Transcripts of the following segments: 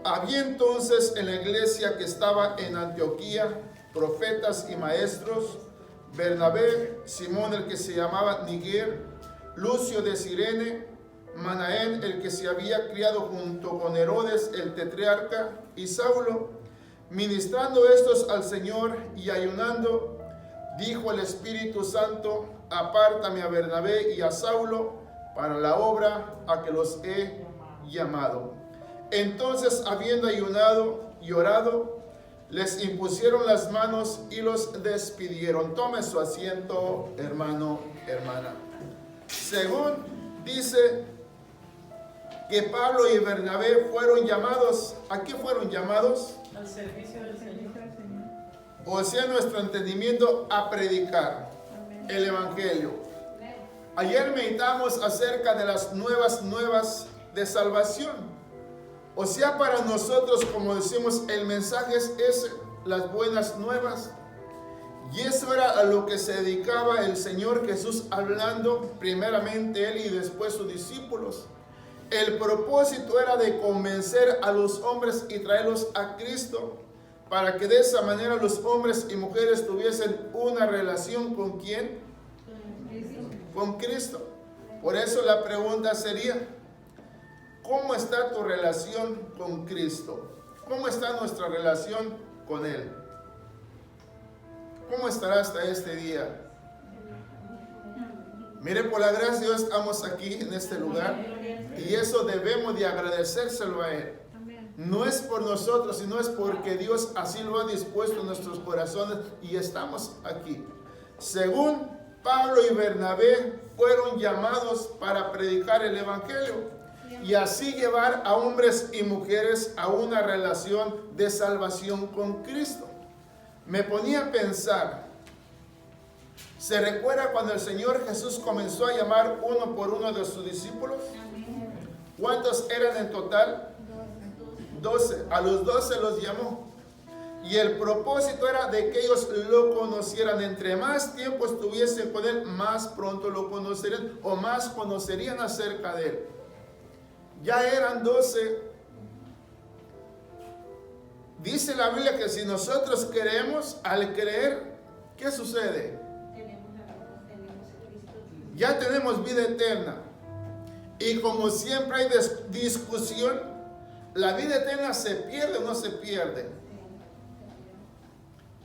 Había entonces en la iglesia que estaba en Antioquía profetas y maestros: Bernabé, Simón el que se llamaba Niger, Lucio de Cirene, Manaén el que se había criado junto con Herodes el tetrarca, y Saulo. Ministrando estos al Señor y ayunando, dijo el Espíritu Santo: apártame a Bernabé y a Saulo para la obra a que los he llamado. Entonces, habiendo ayunado y orado, les impusieron las manos y los despidieron. Tome su asiento, hermano, hermana. Según dice que Pablo y Bernabé fueron llamados, ¿a qué fueron llamados? Al servicio del Señor. O sea, nuestro entendimiento, a predicar el Evangelio. Ayer meditamos acerca de las nuevas de salvación. O sea, para nosotros, como decimos, el mensaje es ese, las buenas nuevas. Y eso era a lo que se dedicaba el Señor Jesús, hablando primeramente Él y después sus discípulos. El propósito era de convencer a los hombres y traerlos a Cristo, para que de esa manera los hombres y mujeres tuviesen una relación ¿con quién? Con Cristo. Por eso la pregunta sería: ¿cómo está tu relación con Cristo? ¿Cómo está nuestra relación con Él? ¿Cómo estará hasta este día? Mire, por la gracia de Dios estamos aquí en este lugar, y eso debemos de agradecérselo a Él. No es por nosotros, sino es porque Dios así lo ha dispuesto en nuestros corazones y estamos aquí. Según Pablo y Bernabé fueron llamados para predicar el Evangelio y así llevar a hombres y mujeres a una relación de salvación con Cristo. Me ponía a pensar, ¿se recuerda cuando el Señor Jesús comenzó a llamar uno por uno de sus discípulos? ¿Cuántos eran en total? 12. A los 12 los llamó. Y el propósito era de que ellos lo conocieran. Entre más tiempo estuviesen con Él, más pronto lo conocerían o más conocerían acerca de Él. Ya eran 12. Dice la Biblia que si nosotros creemos, al creer, ¿qué sucede? Ya tenemos vida eterna. Y como siempre hay discusión, ¿la vida eterna se pierde o no se pierde?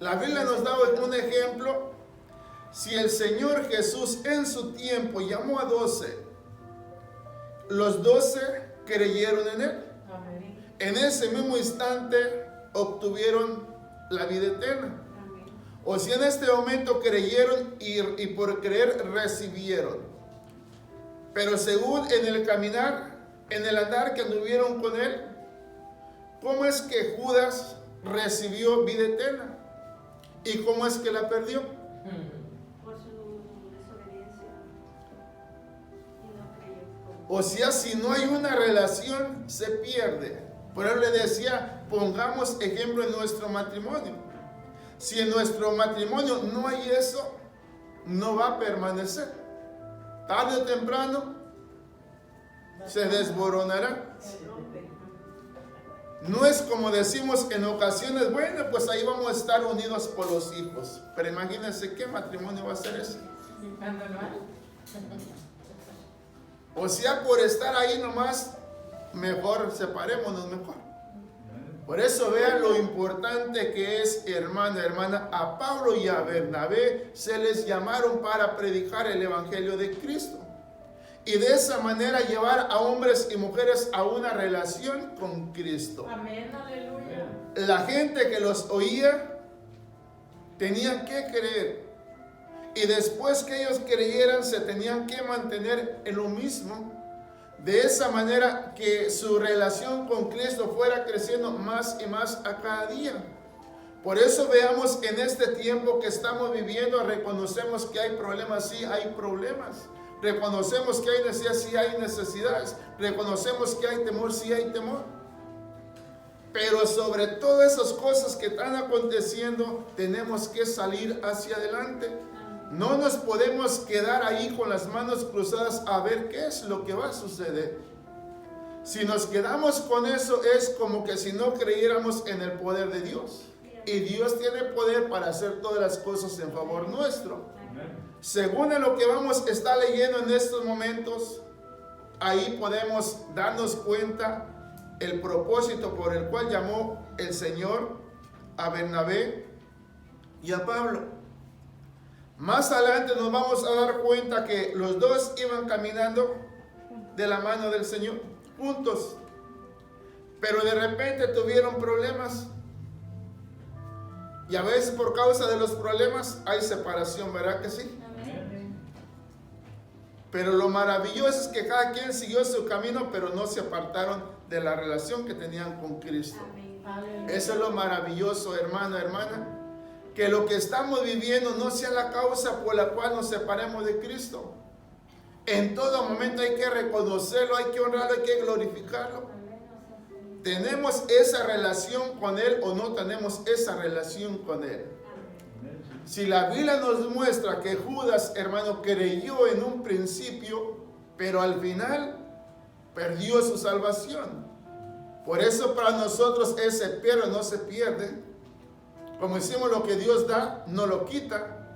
La Biblia nos da un ejemplo. Si el Señor Jesús en su tiempo llamó a 12, los 12 creyeron en Él. En ese mismo instante obtuvieron la vida eterna. O si en este momento creyeron y por creer recibieron. Pero según en el caminar, en el andar que anduvieron con Él, ¿cómo es que Judas recibió vida eterna? ¿Y cómo es que la perdió? Por su desobediencia. Y no creyó. O sea, si no hay una relación, se pierde. Por eso le decía, pongamos ejemplo en nuestro matrimonio. Si en nuestro matrimonio no hay eso, no va a permanecer. Tarde o temprano se desmoronará. No es como decimos en ocasiones, bueno, pues ahí vamos a estar unidos por los hijos. Pero imagínense qué matrimonio va a ser ese. O sea, por estar ahí nomás, mejor separémonos mejor. Por eso vean lo importante que es, hermana, a Pablo y a Bernabé se les llamaron para predicar el Evangelio de Cristo. Y de esa manera llevar a hombres y mujeres a una relación con Cristo. Amén, aleluya. La gente que los oía tenían que creer. Y después que ellos creyeran, se tenían que mantener en lo mismo. De esa manera que su relación con Cristo fuera creciendo más y más a cada día. Por eso veamos en este tiempo que estamos viviendo, reconocemos que hay problemas, sí hay problemas. Reconocemos que hay necesidades, sí hay necesidades. Reconocemos que hay temor, sí hay temor. Pero sobre todas esas cosas que están aconteciendo, tenemos que salir hacia adelante. No nos podemos quedar ahí con las manos cruzadas a ver qué es lo que va a suceder. Si nos quedamos con eso, es como que si no creyéramos en el poder de Dios. Y Dios tiene poder para hacer todas las cosas en favor nuestro. Según en lo que vamos a estar leyendo en estos momentos, ahí podemos darnos cuenta el propósito por el cual llamó el Señor a Bernabé y a Pablo. Más adelante nos vamos a dar cuenta que los dos iban caminando de la mano del Señor, juntos, pero de repente tuvieron problemas. Y a veces por causa de los problemas hay separación, ¿verdad que sí? Pero lo maravilloso es que cada quien siguió su camino, pero no se apartaron de la relación que tenían con Cristo. Eso es lo maravilloso, hermano, hermana. Que lo que estamos viviendo no sea la causa por la cual nos separemos de Cristo. En todo momento hay que reconocerlo, hay que honrarlo, hay que glorificarlo. ¿Tenemos esa relación con Él o no tenemos esa relación con Él? Si la Biblia nos muestra que Judas, hermano, creyó en un principio, pero al final perdió su salvación. Por eso para nosotros ese pierde, no se pierde. Como decimos, lo que Dios da, no lo quita.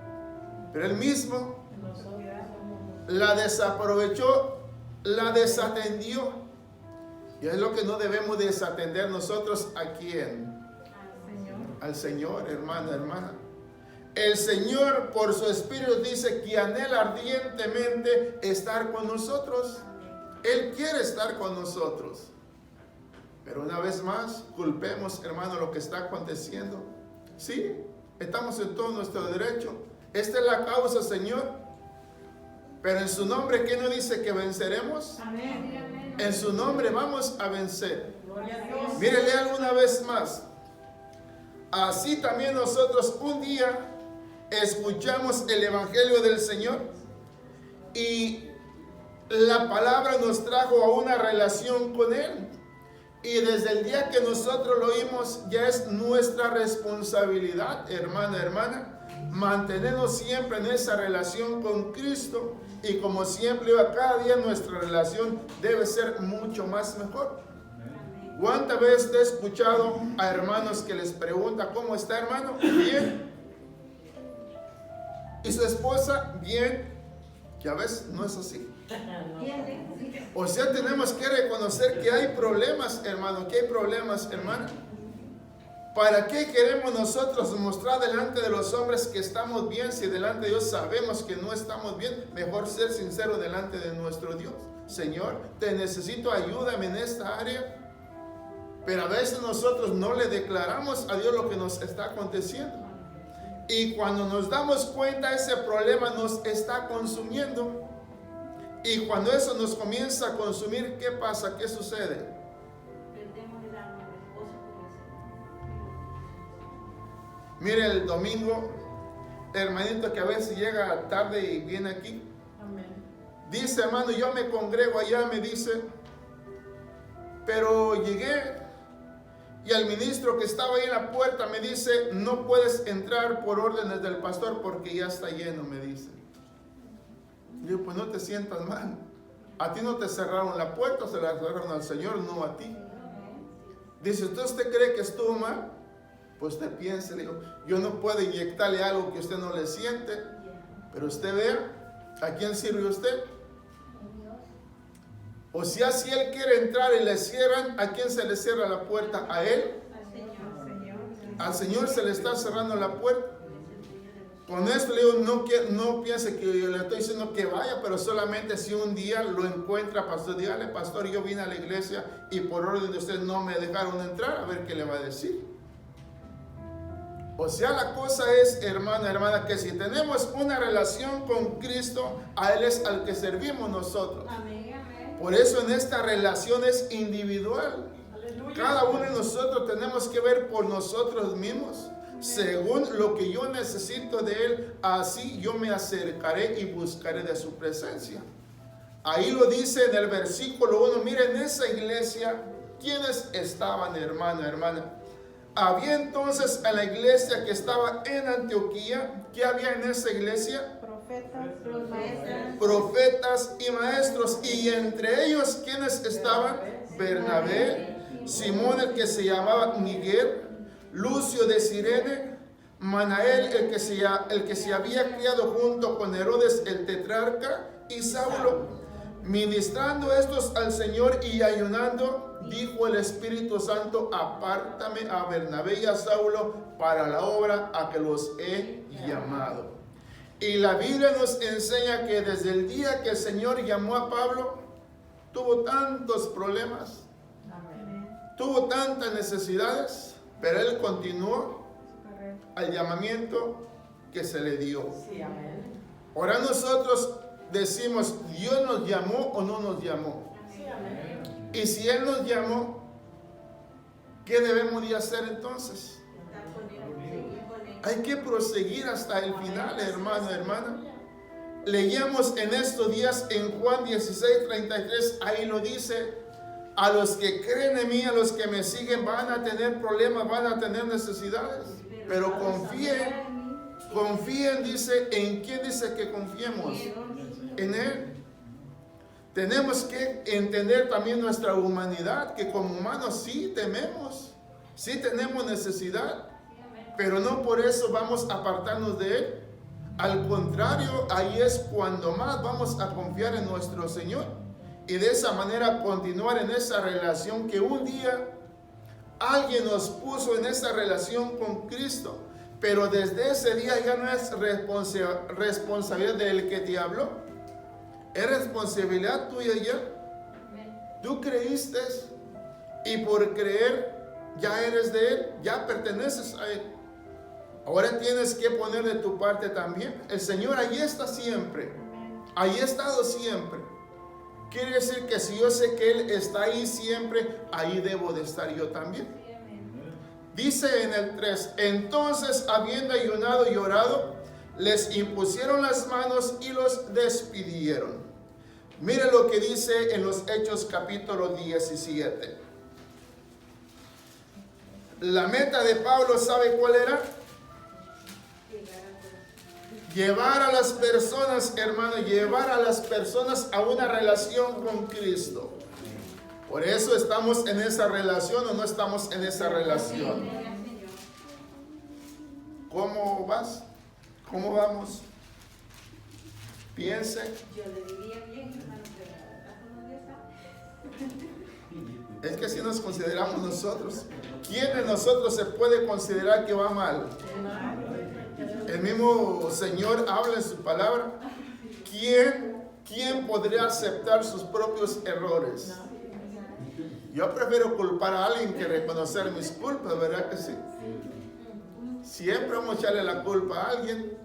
Pero Él mismo la desaprovechó, la desatendió. Y es lo que no debemos desatender nosotros. ¿A quién? Al Señor, hermana, hermana. El Señor por su Espíritu dice que anhela ardientemente estar con nosotros. Él quiere estar con nosotros. Pero una vez más, culpemos, hermano, lo que está aconteciendo. Sí, estamos en todo nuestro derecho. Esta es la causa, Señor. Pero en su nombre, ¿qué nos dice que venceremos? Amén. En su nombre vamos a vencer. Mire, lea una vez más. Así también nosotros un día escuchamos el Evangelio del Señor y la palabra nos trajo a una relación con Él. Y desde el día que nosotros lo oímos, ya es nuestra responsabilidad, hermana, hermana, mantenernos siempre en esa relación con Cristo. Y como siempre, cada día nuestra relación debe ser mucho más mejor. ¿Cuántas veces te he escuchado a hermanos que les pregunta ¿cómo está, hermano? Bien. Y su esposa, bien. Que a veces no es así. O sea, tenemos que reconocer que hay problemas, hermano, que hay problemas, hermana. ¿Para qué queremos nosotros mostrar delante de los hombres que estamos bien si delante de Dios sabemos que no estamos bien? Mejor ser sincero delante de nuestro Dios. Señor, te necesito, ayúdame en esta área. Pero a veces nosotros no le declaramos a Dios lo que nos está aconteciendo. Y cuando nos damos cuenta, ese problema nos está consumiendo. Y cuando eso nos comienza a consumir, ¿qué pasa? ¿Qué sucede? Perdemos el alma del esposo con el Señor. Mire, el domingo, hermanito que a veces llega tarde y viene aquí. Amén. Dice, hermano, yo me congrego allá, me dice, pero llegué y al ministro que estaba ahí en la puerta me dice, no puedes entrar por órdenes del pastor porque ya está lleno, me dice. Y yo, pues no te sientas mal. A ti no te cerraron la puerta, se la cerraron al Señor, no a ti. Dice, ¿usted cree que estuvo mal? Pues usted piense, le digo, yo no puedo inyectarle algo que usted no le siente, pero usted vea, ¿a quién sirve usted? O sea, si él quiere entrar y le cierran, ¿a quién se le cierra la puerta? ¿A él? Al Señor se le está cerrando la puerta. Con esto le digo, no piense que yo le estoy diciendo que vaya, pero solamente si un día lo encuentra, pastor, dígale, pastor, yo vine a la iglesia y por orden de ustedes no me dejaron entrar, a ver qué le va a decir. O sea, la cosa es, hermana, hermana, que si tenemos una relación con Cristo, a Él es al que servimos nosotros. Amén. Por eso en esta relación es individual. Aleluya. Cada uno de nosotros tenemos que ver por nosotros mismos. Según lo que yo necesito de Él, así yo me acercaré y buscaré de su presencia. Ahí lo dice en el versículo 1. Miren, en esa iglesia, ¿quiénes estaban, hermano, hermana? Había entonces en la iglesia que estaba en Antioquía. ¿Qué había en esa iglesia? Profetas, Profetas y maestros. Y entre ellos, ¿quiénes estaban? Bernabé, Simón el que se llamaba Níger, Lucio de Cirene, Manael el que se había criado junto con Herodes el tetrarca, y Saulo. Ministrando estos al Señor y ayunando, dijo el Espíritu Santo: apártame a Bernabé y a Saulo para la obra a que los he llamado. Y la Biblia nos enseña que desde el día que el Señor llamó a Pablo, tuvo tantos problemas, tuvo tantas necesidades, pero él continuó al llamamiento que se le dio. Ahora nosotros decimos: ¿Dios nos llamó o no nos llamó? Y si Él nos llamó, ¿qué debemos de hacer entonces? Hay que proseguir hasta el final, hermano, hermana. Leíamos en estos días en Juan 16:33, ahí lo dice: a los que creen en mí, a los que me siguen, van a tener problemas, van a tener necesidades, pero confíen, dice. ¿En quién dice que confiemos? En Él. Tenemos que entender también nuestra humanidad, que como humanos sí tememos, sí tenemos necesidad, pero no por eso vamos a apartarnos de Él. Al contrario, ahí es cuando más vamos a confiar en nuestro Señor, y de esa manera continuar en esa relación que un día alguien nos puso en esa relación con Cristo, pero desde ese día ya no es responsabilidad del que te habló. Es responsabilidad tuya ya. Tú creíste y por creer ya eres de Él, ya perteneces a Él. Ahora tienes que poner de tu parte también. El Señor allí está siempre. Allí ha estado siempre. Quiere decir que si yo sé que Él está ahí siempre, ahí debo de estar yo también. Dice en el 3: entonces, habiendo ayunado y orado, les impusieron las manos y los despidieron. Mire lo que dice en los Hechos capítulo 17. La meta de Pablo, ¿sabe cuál era? Llevar a las personas, hermano, llevar a las personas a una relación con Cristo. Por eso estamos en esa relación o no estamos en esa relación. ¿Cómo vas? ¿Cómo vamos? Piense. Yo le diría bien, hermano, pero Es que si nos consideramos nosotros, ¿quién de nosotros se puede considerar que va mal? El mismo Señor habla en su palabra. ¿Quién podría aceptar sus propios errores? Yo prefiero culpar a alguien que reconocer mis culpas, ¿verdad que sí? Siempre vamos a echarle la culpa a alguien.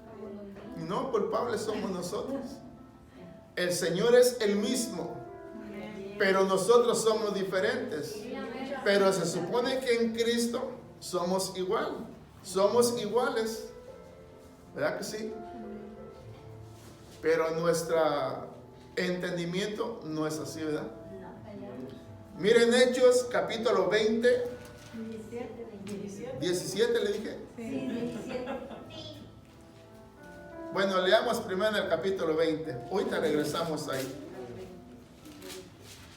No, culpables somos nosotros. El Señor es el mismo, pero nosotros somos diferentes. Pero se supone que en Cristo somos igual. Somos iguales. ¿Verdad que sí? Pero nuestro entendimiento no es así, ¿verdad? Miren Hechos capítulo 20. 17 le dije. sí, 17. Bueno, leamos primero en el capítulo 20. Ahorita regresamos ahí.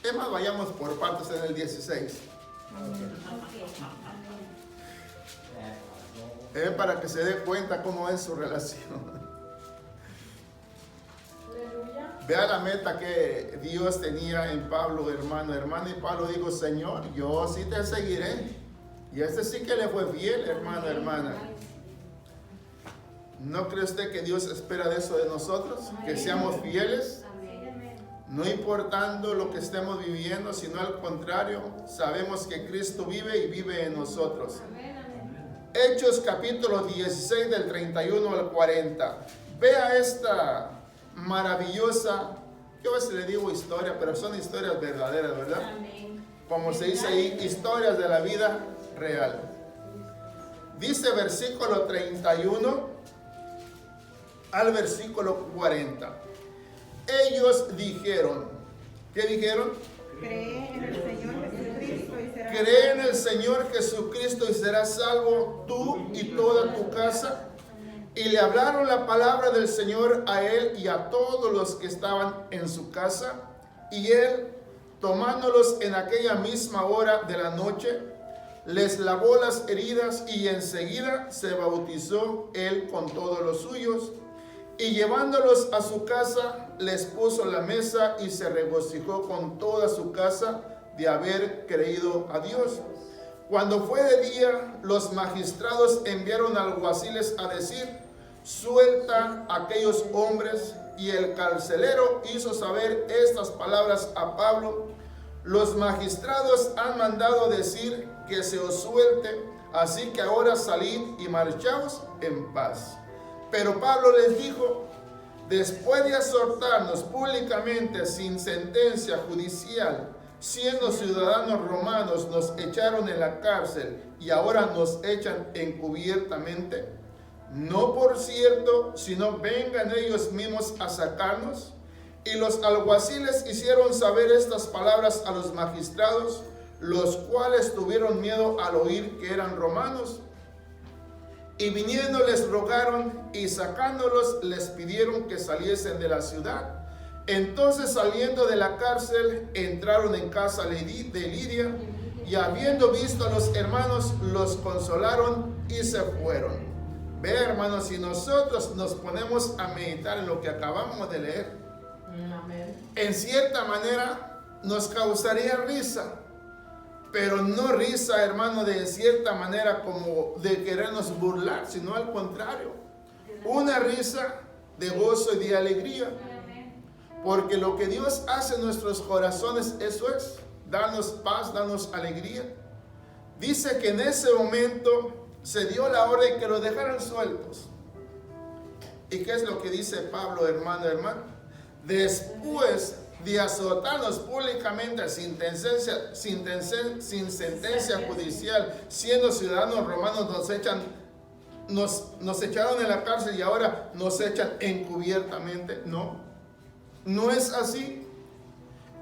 Es más, vayamos por partes en el 16. Para que se dé cuenta cómo es su relación. Vea la meta que Dios tenía en Pablo, hermano. Y Pablo dijo: Señor, yo sí te seguiré. Y este sí que le fue fiel, hermano, hermana. ¿No cree usted que Dios espera de eso de nosotros? Que seamos fieles. No importando lo que estemos viviendo, sino al contrario, sabemos que Cristo vive y vive en nosotros. Hechos capítulo 16 del 31 al 40. Vea esta maravillosa, yo a veces le digo historia, pero son historias verdaderas, ¿verdad? Como se dice ahí, historias de la vida real. Dice versículo 31 al versículo 40. Ellos dijeron, ¿qué dijeron? Cree en el Señor Jesucristo y serás Cree en el Señor Jesucristo y serás salvo tú y toda tu casa. Y le hablaron la palabra del Señor a él y a todos los que estaban en su casa. Y él, tomándolos en aquella misma hora de la noche, les lavó las heridas y enseguida se bautizó él con todos los suyos. Y llevándolos a su casa, les puso la mesa y se regocijó con toda su casa de haber creído a Dios. Cuando fue de día, los magistrados enviaron alguaciles a decir: suelta a aquellos hombres. Y el carcelero hizo saber estas palabras a Pablo: los magistrados han mandado decir que se os suelte, así que ahora salid y marchaos en paz. Pero Pablo les dijo: después de exhortarnos públicamente sin sentencia judicial, siendo ciudadanos romanos, nos echaron en la cárcel y ahora nos echan encubiertamente. No por cierto, sino vengan ellos mismos a sacarnos. Y los alguaciles hicieron saber estas palabras a los magistrados, los cuales tuvieron miedo al oír que eran romanos. Y viniendo les rogaron, y sacándolos les pidieron que saliesen de la ciudad. Entonces, saliendo de la cárcel, entraron en casa de Lidia, y habiendo visto a los hermanos, los consolaron y se fueron. Ve, hermanos, si nosotros nos ponemos a meditar en lo que acabamos de leer, en cierta manera nos causaría risa, pero no risa, hermano, de cierta manera como de querernos burlar, sino al contrario, una risa de gozo y de alegría, porque lo que Dios hace en nuestros corazones, eso es, darnos paz, darnos alegría. Dice que en ese momento se dio la orden que los dejaran sueltos. ¿Y qué es lo que dice Pablo, hermano? Después de azotarnos públicamente sin sentencia judicial, siendo ciudadanos romanos, nos echaron en la cárcel y ahora nos echan encubiertamente. No es así.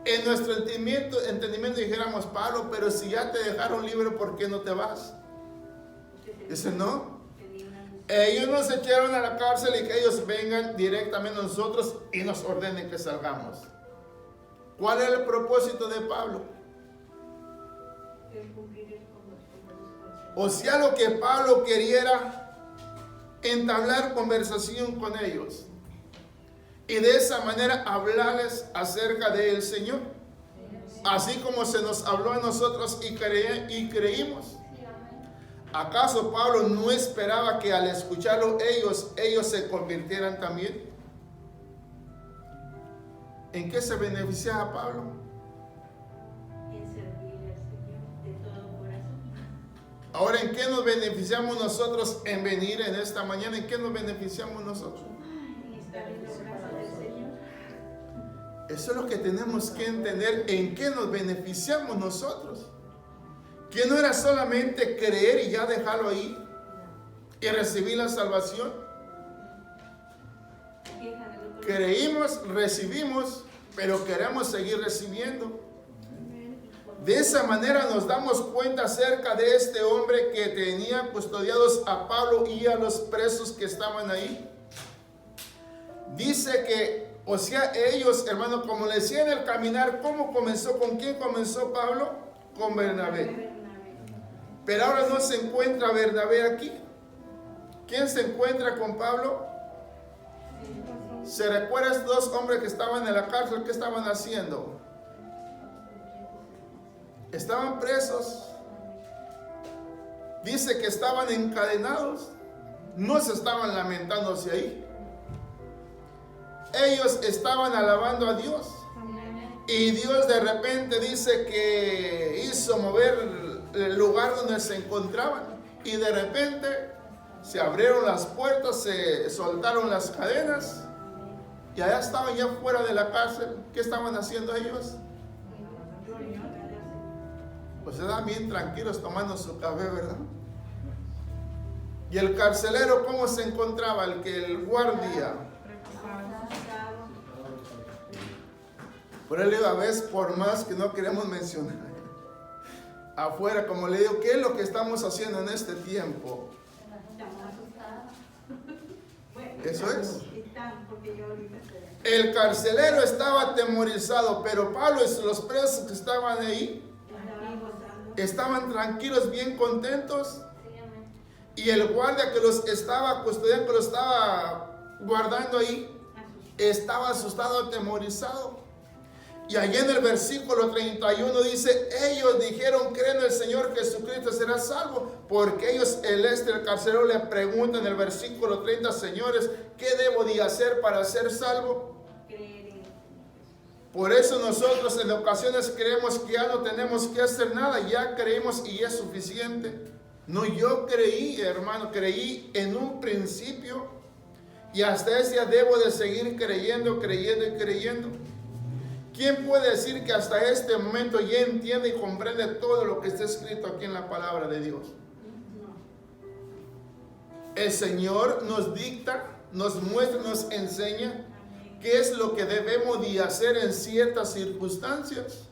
En nuestro entendimiento dijéramos: Pablo, pero si ya te dejaron libre, ¿por qué no te vas? Dice: no, ellos nos echaron a la cárcel y que ellos vengan directamente a nosotros y nos ordenen que salgamos. ¿Cuál era el propósito de Pablo? O sea, lo que Pablo quería era entablar conversación con ellos y de esa manera hablarles acerca del Señor, así como se nos habló a nosotros y creímos. ¿Acaso Pablo no esperaba que al escucharlo ellos se convirtieran también? ¿En qué se beneficiaba Pablo? En servirle al Señor de todo corazón. Ahora, ¿en qué nos beneficiamos nosotros en venir en esta mañana? ¿En qué nos beneficiamos nosotros? En estar en los brazos del Señor. Eso es lo que tenemos que entender, en qué nos beneficiamos nosotros. Que no era solamente creer y ya dejarlo ahí y recibir la salvación. Creímos, recibimos, pero queremos seguir recibiendo. De esa manera nos damos cuenta acerca de este hombre que tenía custodiados a Pablo y a los presos que estaban ahí. Dice que, o sea, ellos, hermano, como le decían el caminar, ¿cómo comenzó? ¿Con quién comenzó Pablo? Con Bernabé. Pero ahora no se encuentra Bernabé aquí. ¿Quién se encuentra con Pablo? ¿Se recuerda estos dos hombres que estaban en la cárcel? ¿Qué estaban haciendo? Estaban presos. Dice que estaban encadenados. No se estaban lamentándose ahí. Ellos estaban alabando a Dios. Y Dios de repente dice que hizo mover el lugar donde se encontraban. Y de repente se abrieron las puertas, se soltaron las cadenas. Y allá estaban ya fuera de la cárcel. ¿Qué estaban haciendo ellos? Pues estaban bien tranquilos tomando su café, ¿verdad? Y el carcelero, ¿cómo se encontraba? El guardia. Por él a veces, por más que no queremos mencionar, afuera, como le digo, ¿qué es lo que estamos haciendo en este tiempo? Eso es. Están, porque yo ahorita estoy. El carcelero estaba atemorizado, pero Pablo y los presos que estaban ahí Estaban gozando. estaban tranquilos, bien contentos. Sí, amén. Y el guardia que los estaba custodiando, que los estaba guardando ahí, estaba asustado, atemorizado. Y allí en el versículo 31 dice: ellos dijeron, creen en el Señor Jesucristo, será salvo. Porque ellos, el carcelero le pregunta en el versículo 30: señores, ¿qué debo de hacer para ser salvo? Creer en Por eso nosotros en ocasiones creemos que ya no tenemos que hacer nada, ya creímos y es suficiente. No, yo creí, hermano, creí en un principio y hasta ese día debo de seguir creyendo, creyendo y creyendo. ¿Quién puede decir que hasta este momento ya entiende y comprende todo lo que está escrito aquí en la palabra de Dios? El Señor nos dicta, nos muestra, nos enseña qué es lo que debemos de hacer en ciertas circunstancias.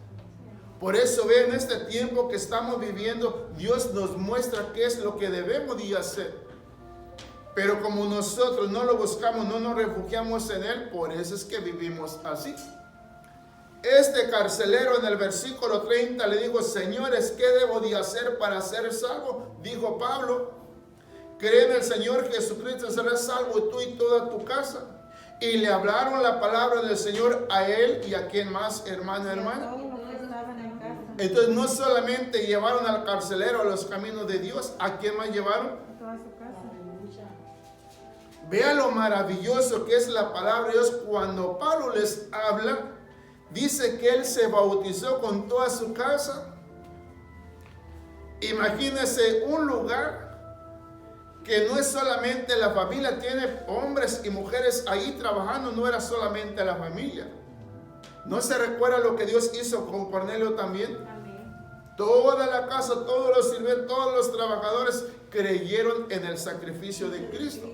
Por eso ve, en este tiempo que estamos viviendo, Dios nos muestra qué es lo que debemos de hacer. Pero como nosotros no lo buscamos, no nos refugiamos en Él, por eso es que vivimos así. Este carcelero en el versículo 30 le dijo: señores, ¿qué debo de hacer para ser salvo? Dijo Pablo: cree en el Señor Jesucristo, serás salvo tú y toda tu casa. Y le hablaron la palabra del Señor a él y a quien más, hermano, hermana. Todos los que estaban en casa. Entonces no solamente llevaron al carcelero a los caminos de Dios, ¿a quién más llevaron? A toda su casa. Vea lo maravilloso que es la palabra de Dios. Cuando Pablo les habla, dice que él se bautizó con toda su casa. Imagínense un lugar que no es solamente la familia, tiene hombres y mujeres ahí trabajando, no era solamente la familia. ¿No se recuerda lo que Dios hizo con Cornelio también? Amén. Toda la casa, todos los sirvientes, todos los trabajadores creyeron en el sacrificio de Cristo.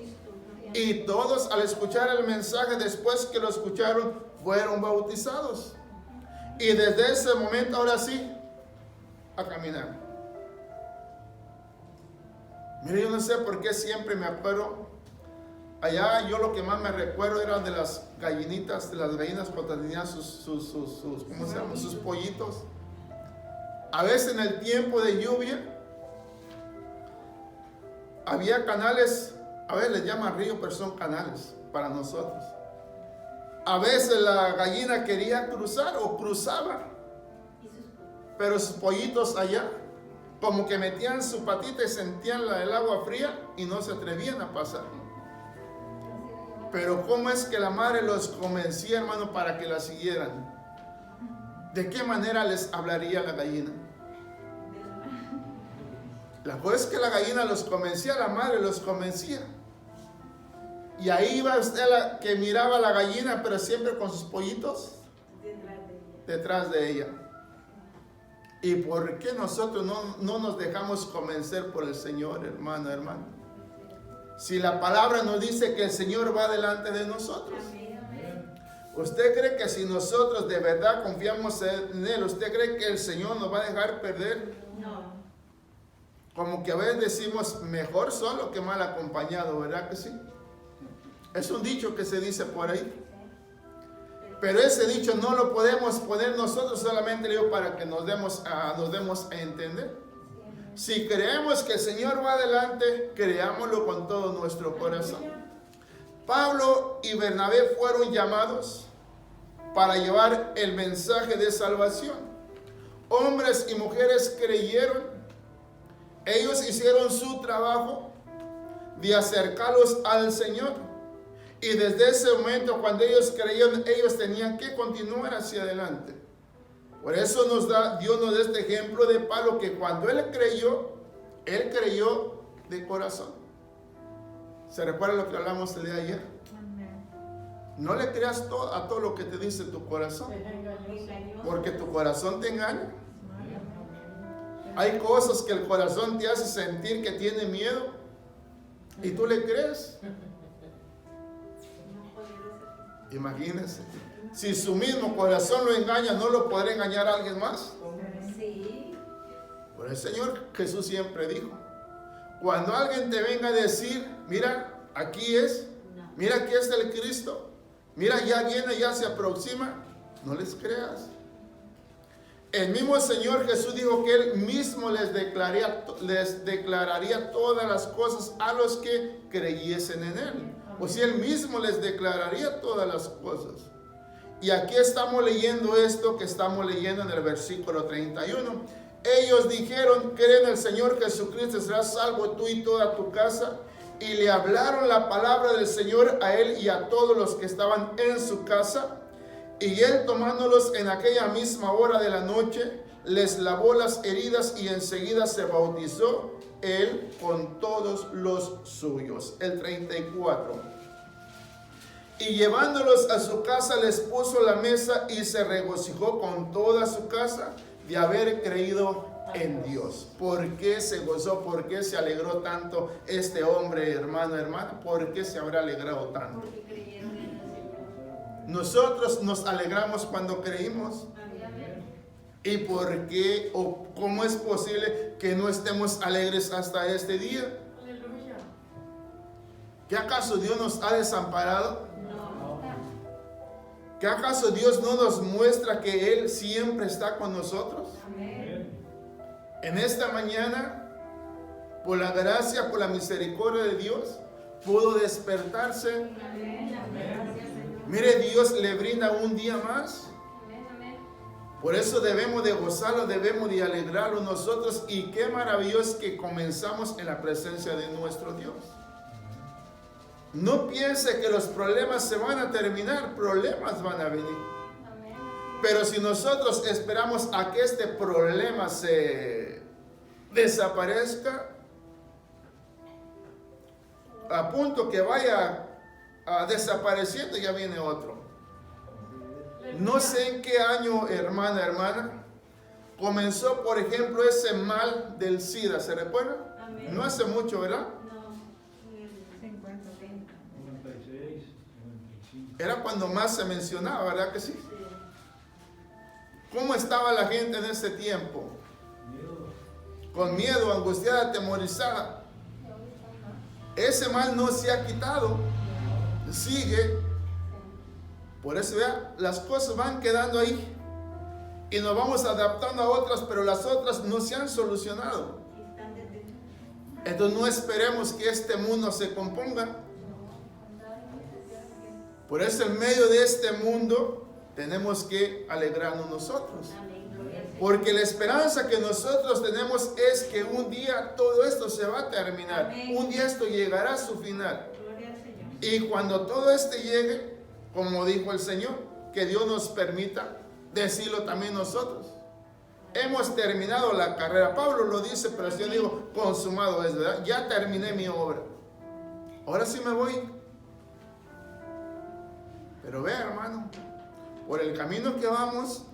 Y todos, al escuchar el mensaje, después que lo escucharon, fueron bautizados. Y desde ese momento, ahora sí, a caminar. Mire, yo no sé por qué siempre me acuerdo. Allá yo lo que más me recuerdo era de las gallinitas, de las gallinas cuando tenían ¿cómo se llama? Sus pollitos. A veces en el tiempo de lluvia había canales, a veces les llaman río, pero son canales para nosotros. A veces la gallina quería cruzar o cruzaba, pero sus pollitos allá como que metían su patita y sentían el agua fría y no se atrevían a pasar. Pero ¿cómo es que la madre los convencía, hermano, para que la siguieran? ¿De qué manera les hablaría la gallina? La cosa es que la gallina los convencía, la madre los convencía. Y ahí iba usted que miraba a la gallina, pero siempre con sus pollitos detrás de ella. ¿Y por qué nosotros no nos dejamos convencer por el Señor, hermano, hermano? Si la palabra nos dice que el Señor va delante de nosotros. ¿Usted cree que si nosotros de verdad confiamos en Él, usted cree que el Señor nos va a dejar perder? No. Como que a veces decimos, mejor solo que mal acompañado, ¿verdad que sí? Es un dicho que se dice por ahí. Pero ese dicho no lo podemos poner nosotros solamente, digo, para que nos demos a entender. Si creemos que el Señor va adelante, creámoslo con todo nuestro corazón. Pablo y Bernabé fueron llamados para llevar el mensaje de salvación. Hombres y mujeres creyeron. Ellos hicieron su trabajo de acercarlos al Señor. Y desde ese momento, cuando ellos creyeron, ellos tenían que continuar hacia adelante. Por eso Dios nos da este ejemplo de Pablo, que cuando él creyó de corazón. ¿Se recuerda lo que hablamos el día de ayer? No le creas a todo lo que te dice tu corazón, porque tu corazón te engaña. Hay cosas que el corazón te hace sentir que tiene miedo y tú le crees. Imagínense, si su mismo corazón lo engaña, ¿no lo podrá engañar a alguien más? Sí. Por el Señor Jesús siempre dijo, cuando alguien te venga a decir, mira, aquí es, Mira, aquí está el Cristo. Mira, ya viene, ya se aproxima. No les creas. El mismo Señor Jesús dijo que Él mismo les declararía todas las cosas a los que creyesen en Él. O sea, Él mismo les declararía todas las cosas. Y aquí estamos leyendo esto que estamos leyendo en el versículo 31. Ellos dijeron: cree en el Señor Jesucristo, serás salvo tú y toda tu casa. Y le hablaron la palabra del Señor a él y a todos los que estaban en su casa. Y él, tomándolos en aquella misma hora de la noche, les lavó las heridas y enseguida se bautizó él con todos los suyos. El 34. Y llevándolos a su casa les puso la mesa y se regocijó con toda su casa de haber creído en Dios. ¿Por qué se gozó? ¿Por qué se alegró tanto este hombre, hermano, hermana? ¿Por qué se habrá alegrado tanto? Porque creyeron en el Señor. Nosotros nos alegramos cuando creímos. Amén. ¿Y por qué o cómo es posible que no estemos alegres hasta este día? Aleluya. ¿Qué acaso Dios nos ha desamparado? No. ¿Qué acaso Dios no nos muestra que Él siempre está con nosotros? Amén. En esta mañana, por la gracia, por la misericordia de Dios, pudo despertarse. Amén. Gracias, Señor. Mire, Dios le brinda un día más. Amén, amén. Por eso debemos de gozarlo, debemos de alegrarlo nosotros. Y qué maravilloso que comenzamos en la presencia de nuestro Dios. No piense que los problemas se van a terminar, problemas van a venir. Amén. Pero si nosotros esperamos a que este problema se desaparezca, a punto que vaya desapareciendo, ya viene otro. No sé en qué año, hermana, comenzó, por ejemplo, ese mal del SIDA, ¿se recuerda? Amén. No hace mucho, ¿verdad? No. En el 50. 96, 95. Era cuando más se mencionaba, ¿verdad que sí? Sí. ¿Cómo estaba la gente en ese tiempo? Miedo. Con miedo, angustiada, atemorizada. Ese mal no se ha quitado, sigue. Por eso, vea, las cosas van quedando ahí y nos vamos adaptando a otras, pero las otras no se han solucionado. Están detenidos. Entonces no esperemos que este mundo se componga. Por eso en medio de este mundo tenemos que alegrarnos nosotros. Amén. Gloria al Señor. Porque la esperanza que nosotros tenemos es que un día todo esto se va a terminar. Amén. Un día esto llegará a su final. Gloria al Señor. Y cuando todo este llegue, como dijo el Señor, que Dios nos permita decirlo también nosotros. Hemos terminado la carrera. Pablo lo dice, pero yo digo, consumado es, ¿verdad? Ya terminé mi obra. Ahora sí me voy. Pero vea, hermano, por el camino que vamos,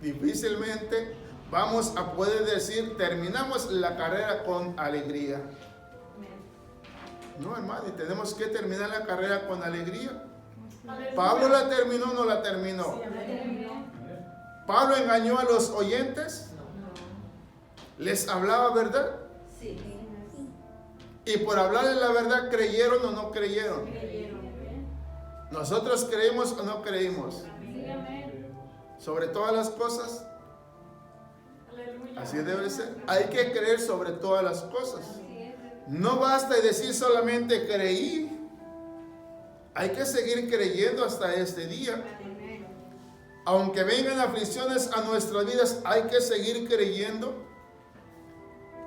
difícilmente vamos a poder decir, terminamos la carrera con alegría. Amén. No, hermano, y tenemos que terminar la carrera con alegría. Aleluya. ¿Pablo la terminó o no la terminó? Sí, amén. ¿Pablo engañó a los oyentes? ¿Les hablaba verdad? Sí. Y por hablarles la verdad, ¿creyeron o no creyeron? Creyeron. ¿Nosotros creímos o no creímos? Amén. Amén. Sobre todas las cosas, Aleluya. así debe ser. Hay que creer sobre todas las cosas. Así es. No basta decir solamente creí. Hay que seguir creyendo hasta este día. Amén. Aunque vengan aflicciones a nuestras vidas, hay que seguir creyendo.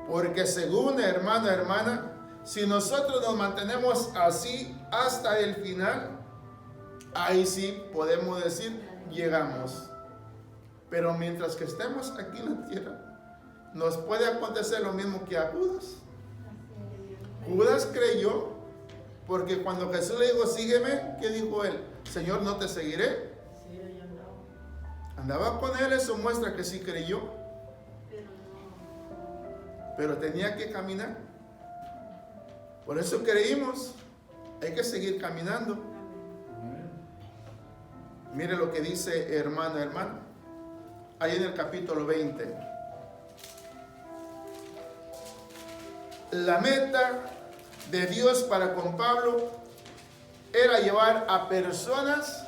Porque según hermana, si nosotros nos mantenemos así hasta el final, ahí sí podemos decir, llegamos. Pero mientras que estemos aquí en la tierra, nos puede acontecer lo mismo que a Judas. Judas creyó, porque cuando Jesús le dijo, sígueme, ¿qué dijo él? Señor, no te seguiré. Sí, ahí andaba. Andaba con él, eso muestra que sí creyó, Pero no. pero tenía que caminar. Por eso creímos, hay que seguir caminando. Mire lo que dice hermano, ahí en el capítulo 20. La meta de Dios para con Pablo era llevar a personas,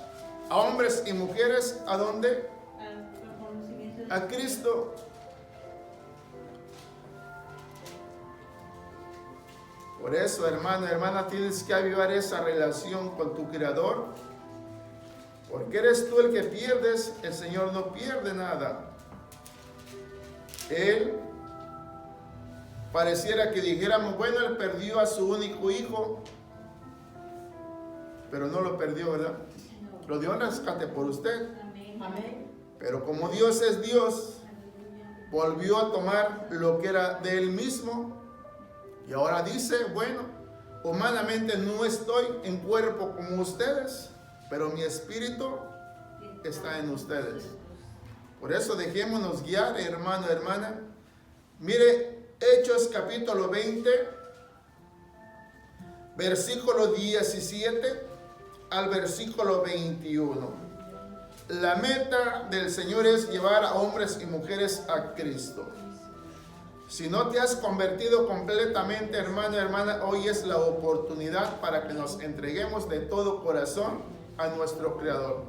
a hombres y mujeres, ¿a dónde? Al conocimiento de A Cristo. Por eso, hermano, hermana, tienes que avivar esa relación con tu Creador. Porque eres tú el que pierdes, el Señor no pierde nada. Él pareciera que dijéramos, bueno, Él perdió a su único hijo, pero no lo perdió, ¿verdad? Lo dio en rescate por usted. Amén. Amén. Pero como Dios es Dios, Aleluya. volvió a tomar lo que era de Él mismo. Y ahora dice, bueno, humanamente no estoy en cuerpo como ustedes, pero mi espíritu está en ustedes. Por eso dejémonos guiar, hermano, hermana. Mire, Hechos capítulo 20, versículo 17 al versículo 21. La meta del Señor es llevar a hombres y mujeres a Cristo. Si no te has convertido completamente, hermano, hermana, hoy es la oportunidad para que nos entreguemos de todo corazón a nuestro Creador.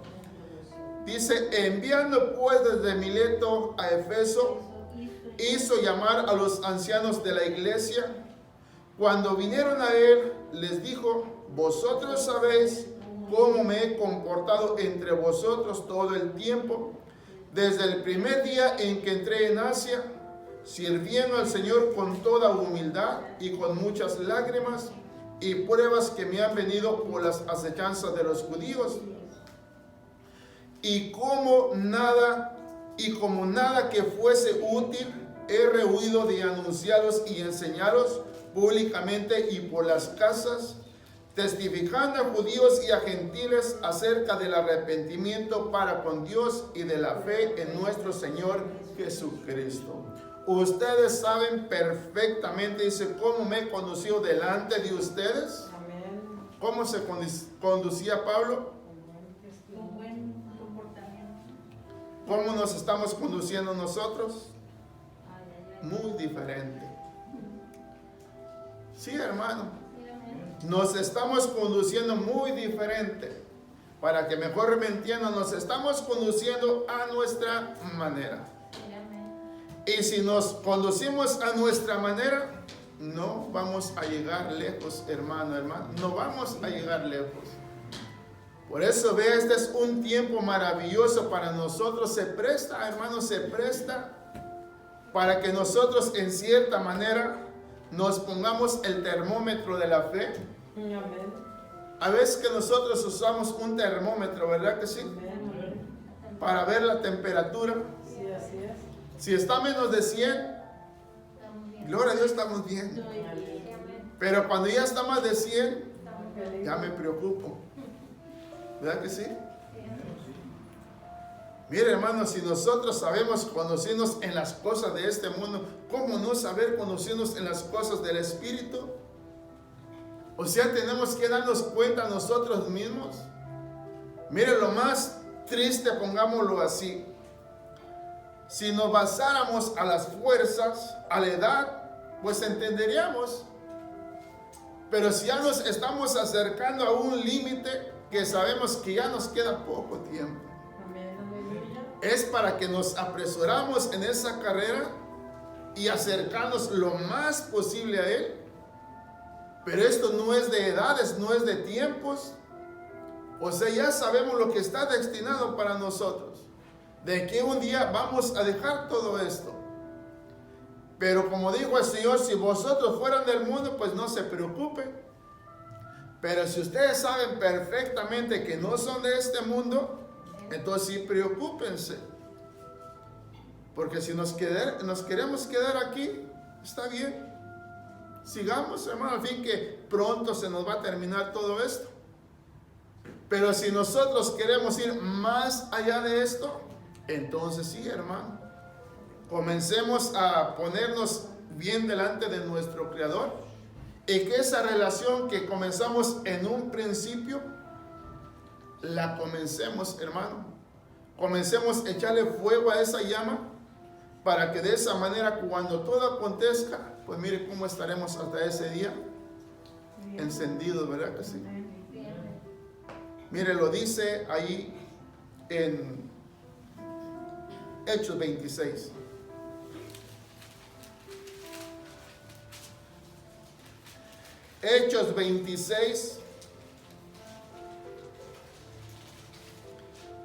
Dice, enviando pues desde Mileto a Efeso, hizo llamar a los ancianos de la iglesia. Cuando vinieron a él, les dijo, vosotros sabéis cómo me he comportado entre vosotros todo el tiempo, desde el primer día en que entré en Asia, sirviendo al Señor con toda humildad y con muchas lágrimas y pruebas que me han venido por las acechanzas de los judíos. Y como nada que fuese útil, he rehuido de anunciaros y enseñaros públicamente y por las casas, testificando a judíos y a gentiles acerca del arrepentimiento para con Dios y de la fe en nuestro Señor Jesucristo. Ustedes saben perfectamente, dice, cómo me he conducido delante de ustedes. Amén. ¿Cómo se conducía Pablo? Con buen comportamiento. ¿Cómo nos estamos conduciendo nosotros? Ay, ay, ay. Muy diferente. Sí, hermano. Amén. Nos estamos conduciendo muy diferente. Para que mejor me entiendan, nos estamos conduciendo a nuestra manera. Y si nos conducimos a nuestra manera, no vamos a llegar lejos, hermano, hermano. No vamos a llegar lejos. Por eso, vea, este es un tiempo maravilloso para nosotros. Se presta, hermano, se presta para que nosotros, en cierta manera, nos pongamos el termómetro de la fe. Amén. A veces que nosotros usamos un termómetro, ¿verdad que sí? Amén. Para ver la temperatura. Sí, así es. Si está menos de 100, Estamos bien. gloria a Dios, estamos bien. Estoy bien. Amén. Pero cuando ya está más de 100, Estamos bien. ya me preocupo. ¿Verdad que sí? Mire, hermanos, si nosotros sabemos conocernos en las cosas de este mundo, ¿cómo no saber conocernos en las cosas del Espíritu? O sea, tenemos que darnos cuenta nosotros mismos. Mire, lo más triste, pongámoslo así. Si nos basáramos a las fuerzas, a la edad, pues entenderíamos. Pero si ya nos estamos acercando a un límite que sabemos que ya nos queda poco tiempo, Amén. Aleluya. es para que nos apresuramos en esa carrera y acercarnos lo más posible a Él. Pero esto no es de edades, no es de tiempos. O sea, ya sabemos lo que está destinado para nosotros. De que un día vamos a dejar todo esto. Pero como dijo el Señor, si vosotros fueran del mundo, pues no se preocupen. Pero si ustedes saben perfectamente que no son de este mundo, entonces sí preocúpense. Porque si nos queremos quedar aquí, está bien. Sigamos, hermano, al fin que pronto se nos va a terminar todo esto. Pero si nosotros queremos ir más allá de esto, entonces sí, hermano, comencemos a ponernos bien delante de nuestro Creador y que esa relación que comenzamos en un principio, la comencemos, hermano. Comencemos a echarle fuego a esa llama para que de esa manera, cuando todo acontezca, pues mire cómo estaremos hasta ese día encendidos, ¿verdad que sí? Mire, lo dice ahí en Hechos 26. Hechos 26.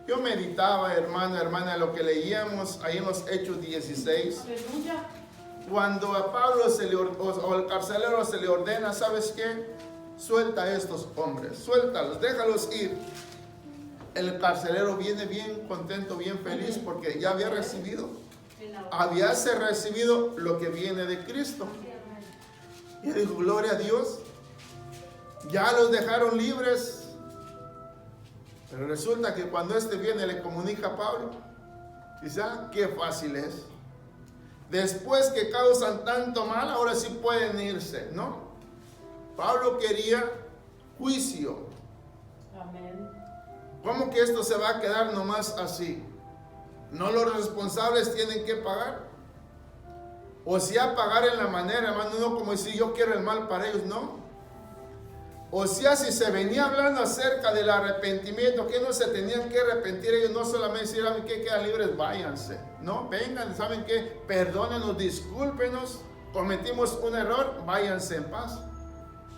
Yo meditaba, hermana, lo que leíamos ahí en los Hechos 16. Aleluya. Cuando a Pablo o al carcelero se le ordena, ¿sabes qué? Suelta a estos hombres, suéltalos, déjalos ir. El carcelero viene bien contento, bien feliz, porque ya había recibido lo que viene de Cristo. Y dijo, gloria a Dios, ya los dejaron libres. Pero resulta que cuando este viene le comunica a Pablo, dice, qué fácil es. Después que causan tanto mal, ahora sí pueden irse, ¿no? Pablo quería juicio. Amén. ¿Cómo que esto se va a quedar nomás así? ¿No los responsables tienen que pagar? O sea, pagar en la manera, hermano, no como decir yo quiero el mal para ellos, no. O sea, si se venía hablando acerca del arrepentimiento, que no se tenían que arrepentir ellos, no solamente decir, ¿saben qué? Quedan libres, váyanse. No, vengan, ¿saben qué? Perdónenos, discúlpenos, cometimos un error, váyanse en paz.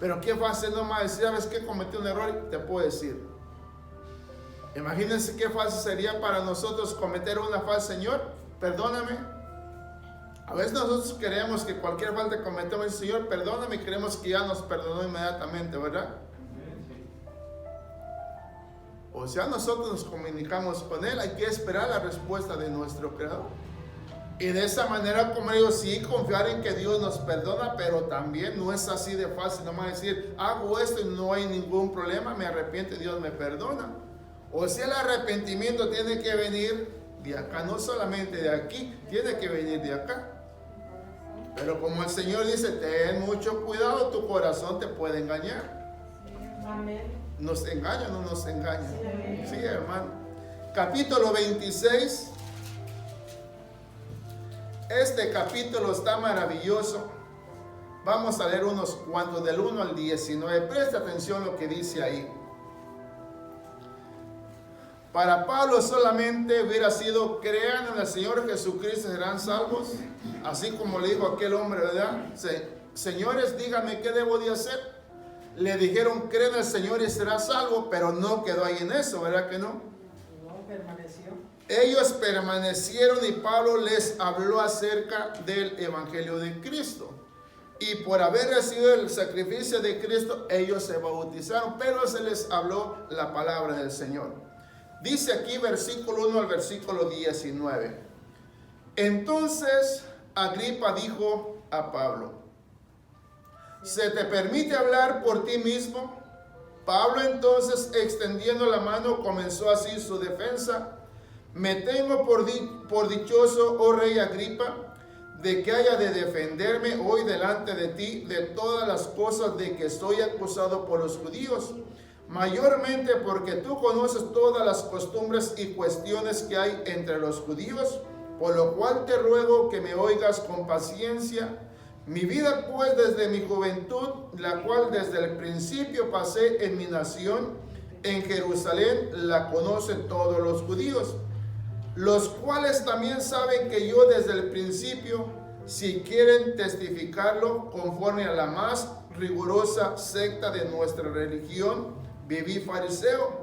Pero qué fácil nomás decir, ¿sabes qué? Cometí un error y te puedo decir. Imagínense qué fácil sería para nosotros cometer una falta, Señor, perdóname. A veces nosotros queremos que cualquier falta que cometemos, Señor, perdóname, y creemos que ya nos perdonó inmediatamente, ¿verdad? O sea, nosotros nos comunicamos con Él, hay que esperar la respuesta de nuestro Creador. Y de esa manera, como ellos, sí, confiar en que Dios nos perdona, pero también no es así de fácil, nomás decir, hago esto y no hay ningún problema, me arrepiento y Dios me perdona. O sea, el arrepentimiento tiene que venir de acá, no solamente de aquí, tiene que venir de acá. Pero como el Señor dice, ten mucho cuidado, tu corazón te puede engañar. Amén. ¿Nos engaña o no nos engaña? Sí. Sí, hermano. Capítulo 26. Este capítulo está maravilloso. Vamos a leer unos cuantos, del 1 al 19. Presta atención a lo que dice ahí. Para Pablo solamente hubiera sido, crean en el Señor Jesucristo, serán salvos. Así como le dijo aquel hombre, ¿verdad? Señores, díganme qué debo de hacer. Le dijeron, cree en el Señor y serás salvo, pero no quedó ahí en eso, ¿verdad que no? No, permaneció. Ellos permanecieron y Pablo les habló acerca del Evangelio de Cristo. Y por haber recibido el sacrificio de Cristo, ellos se bautizaron, pero se les habló la palabra del Señor. Dice aquí versículo 1 al versículo 19. Entonces Agripa dijo a Pablo, ¿se te permite hablar por ti mismo? Pablo entonces, extendiendo la mano, comenzó así su defensa. Me tengo por dichoso, oh rey Agripa, de que haya de defenderme hoy delante de ti de todas las cosas de que estoy acusado por los judíos. Mayormente porque tú conoces todas las costumbres y cuestiones que hay entre los judíos, por lo cual te ruego que me oigas con paciencia. Mi vida pues desde mi juventud, la cual desde el principio pasé en mi nación, en Jerusalén, la conocen todos los judíos, los cuales también saben que yo desde el principio, si quieren testificarlo, conforme a la más rigurosa secta de nuestra religión, viví fariseo,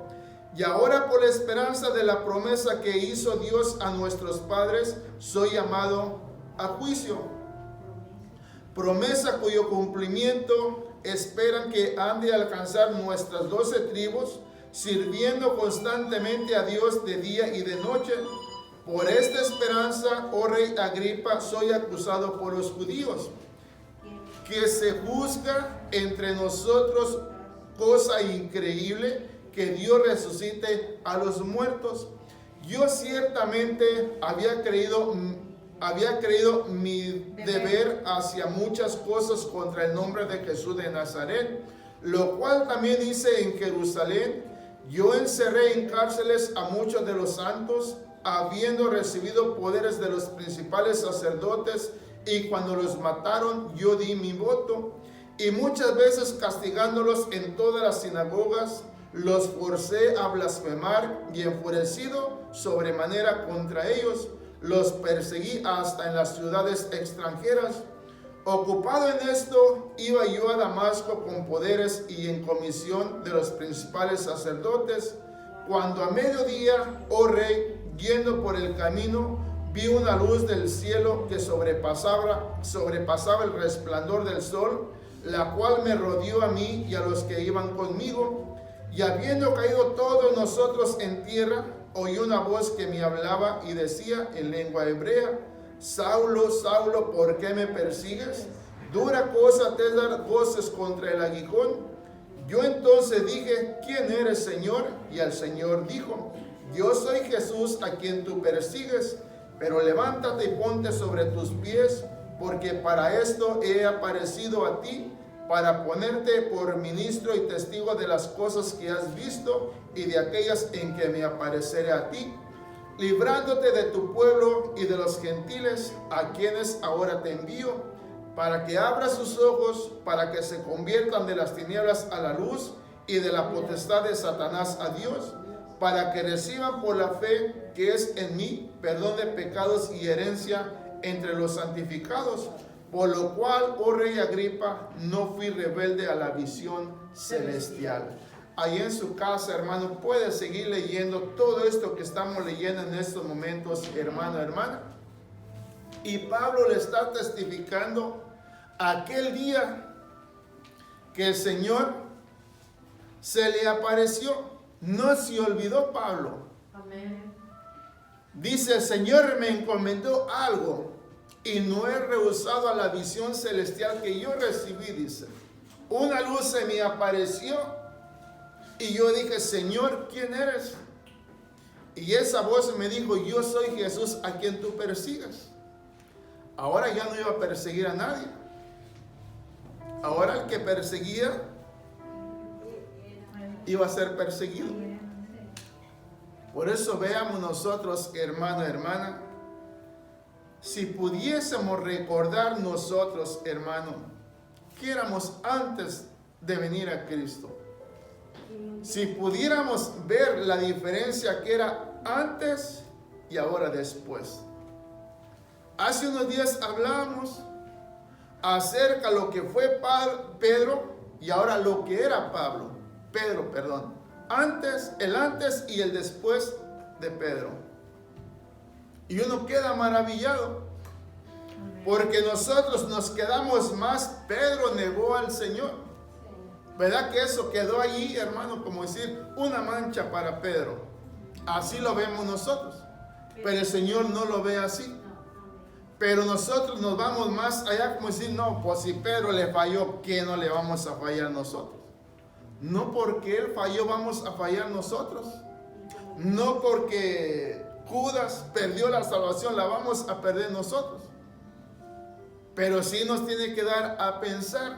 y ahora por la esperanza de la promesa que hizo Dios a nuestros padres, soy llamado a juicio. Promesa cuyo cumplimiento esperan que han de alcanzar nuestras 12 tribus, sirviendo constantemente a Dios de día y de noche. Por esta esperanza, oh rey Agripa, soy acusado por los judíos, que se juzga entre nosotros cosa increíble, que Dios resucite a los muertos. Yo ciertamente había creído mi deber hacia muchas cosas contra el nombre de Jesús de Nazaret, lo cual también hice en Jerusalén. Yo encerré en cárceles a muchos de los santos, habiendo recibido poderes de los principales sacerdotes, y cuando los mataron yo di mi voto, y muchas veces castigándolos en todas las sinagogas, los forcé a blasfemar y enfurecido sobremanera contra ellos, los perseguí hasta en las ciudades extranjeras. Ocupado en esto, iba yo a Damasco con poderes y en comisión de los principales sacerdotes, cuando a mediodía, oh rey, yendo por el camino, vi una luz del cielo que sobrepasaba el resplandor del sol, la cual me rodeó a mí y a los que iban conmigo, y habiendo caído todos nosotros en tierra, oí una voz que me hablaba y decía en lengua hebrea: Saulo, Saulo, ¿por qué me persigues? Dura cosa te es dar voces contra el aguijón. Yo entonces dije: ¿quién eres, Señor? Y el Señor dijo: yo soy Jesús a quien tú persigues, pero levántate y ponte sobre tus pies, porque para esto he aparecido a ti, para ponerte por ministro y testigo de las cosas que has visto y de aquellas en que me apareceré a ti, librándote de tu pueblo y de los gentiles, a quienes ahora te envío, para que abras sus ojos, para que se conviertan de las tinieblas a la luz y de la potestad de Satanás a Dios, para que reciban por la fe que es en mí perdón de pecados y herencia entre los santificados. Por lo cual, oh rey Agripa, no fui rebelde a la visión celestial. Ahí en su casa, hermano, puede seguir leyendo todo esto que estamos leyendo en estos momentos, hermano, hermana. Y Pablo le está testificando aquel día que el Señor se le apareció. No se olvidó Pablo. Amén. Dice: el Señor me encomendó algo y no he rehusado a la visión celestial que yo recibí, dice. Una luz se me apareció y yo dije: Señor, ¿quién eres? Y esa voz me dijo: yo soy Jesús a quien tú persigues. Ahora ya no iba a perseguir a nadie. Ahora el que perseguía iba a ser perseguido. Por eso veamos nosotros, hermano, hermana, si pudiésemos recordar nosotros, hermano, que éramos antes de venir a Cristo. Si pudiéramos ver la diferencia que era antes y ahora después. Hace unos días hablamos acerca de lo que fue Pedro y ahora lo que era Pedro, perdón. El antes y el después de Pedro. Y uno queda maravillado, porque nosotros nos quedamos más. Pedro negó al Señor. ¿Verdad que eso quedó allí, hermano? Como decir, una mancha para Pedro. Así lo vemos nosotros. Pero el Señor no lo ve así. Pero nosotros nos vamos más allá, como decir, no, pues si Pedro le falló, ¿qué no le vamos a fallar nosotros? No porque él falló vamos a fallar nosotros. No porque Judas perdió la salvación la vamos a perder nosotros. Pero sí nos tiene que dar a pensar.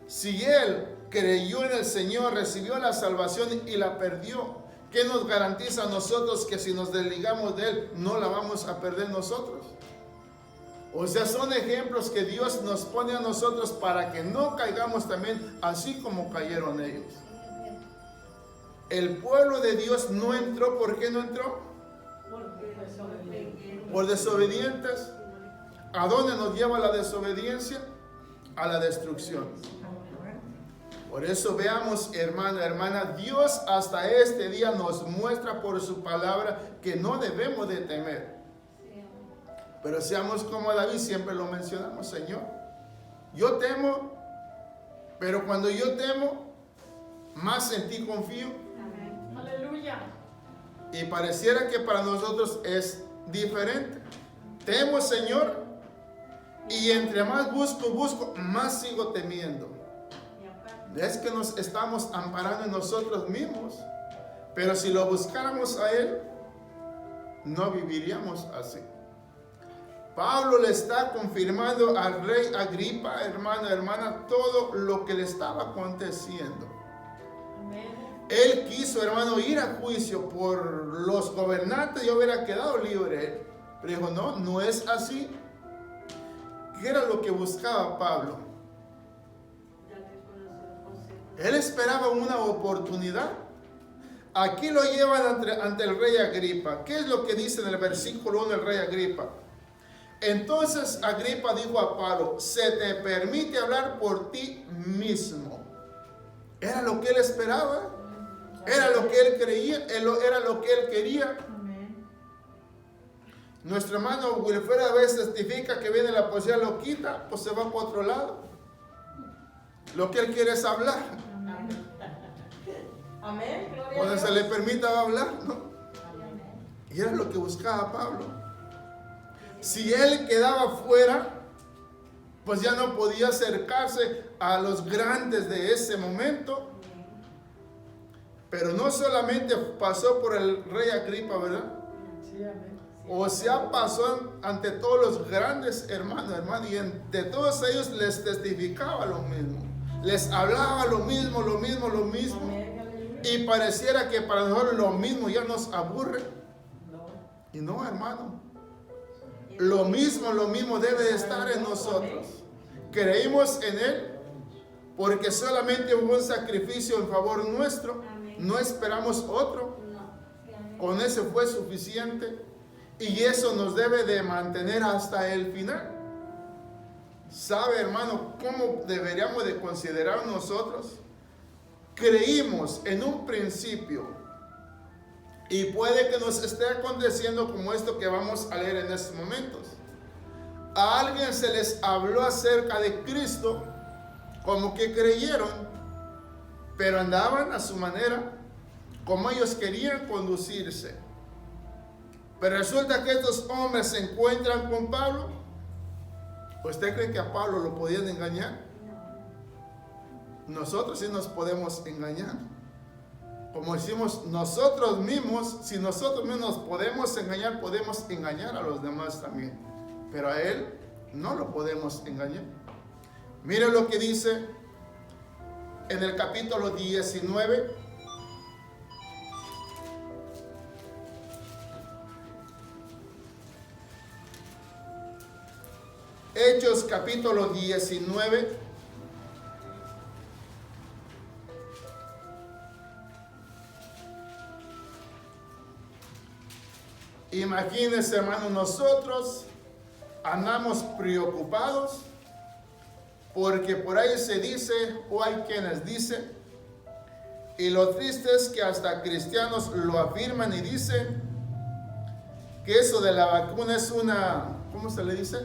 Si él creyó en el Señor, recibió la salvación y la perdió, ¿qué nos garantiza a nosotros que si nos desligamos de él no la vamos a perder nosotros? O sea, son ejemplos que Dios nos pone a nosotros para que no caigamos también así como cayeron ellos. El pueblo de Dios no entró. ¿Por qué no entró? Por desobedientes. ¿A dónde nos lleva la desobediencia? A la destrucción. Por eso veamos, hermana, hermana, Dios hasta este día nos muestra por su palabra que no debemos de temer. Pero seamos como David, siempre lo mencionamos: Señor, yo temo, pero cuando yo temo, más en ti confío. Amén. Aleluya. Y pareciera que para nosotros es diferente. Temo, Señor, y entre más busco, más sigo temiendo. Es que nos estamos amparando en nosotros mismos. Pero si lo buscáramos a Él, no viviríamos así. Pablo le está confirmando al rey Agripa, hermano, hermana, todo lo que le estaba aconteciendo. Amén. Él quiso, hermano, ir a juicio por los gobernantes y hubiera quedado libre. Pero dijo: no, no es así. ¿Qué era lo que buscaba Pablo? Él esperaba una oportunidad. Aquí lo llevan ante el rey Agripa. ¿Qué es lo que dice en el versículo 1 el rey Agripa? Entonces Agripa dijo a Pablo: se te permite hablar por ti mismo. Era lo que él esperaba, era lo que él creía, era lo que él quería. Amén. Nuestro hermano Wilfredo a veces testifica que viene la poesía, lo quita, pues se va para otro lado. Lo que él quiere es hablar. Amén. Amén. Gloria a Cuando Dios. se le permita hablar, ¿no? Amén. Y era lo que buscaba Pablo. Si él quedaba fuera, pues ya no podía acercarse a los grandes de ese momento. Pero no solamente pasó por el rey Agripa, ¿verdad? Sí, amén. O sea, pasó ante todos los grandes hermanos, y de todos ellos les testificaba lo mismo. Les hablaba lo mismo. Amén. Aleluya. Y pareciera que para nosotros lo mismo ya nos aburre. No. Y no, hermano. Lo mismo debe de estar en nosotros. Creímos en Él porque solamente hubo un sacrificio en favor nuestro. No esperamos otro. Con ese fue suficiente. Y eso nos debe de mantener hasta el final. ¿Sabe, hermano, cómo deberíamos de considerar nosotros? Creímos en un principio. Y puede que nos esté aconteciendo como esto que vamos a leer en estos momentos. A alguien se les habló acerca de Cristo, como que creyeron, pero andaban a su manera, como ellos querían conducirse. Pero resulta que estos hombres se encuentran con Pablo. ¿Usted cree que a Pablo lo podían engañar? Nosotros sí nos podemos engañar. Como decimos nosotros mismos, si nosotros mismos podemos engañar a los demás también. Pero a Él no lo podemos engañar. Mire lo que dice en el capítulo 19. Hechos capítulo 19. Imagínense, hermanos, nosotros andamos preocupados porque por ahí se dice, o hay quienes dicen, y lo triste es que hasta cristianos lo afirman y dicen que eso de la vacuna es una, ¿cómo se le dice?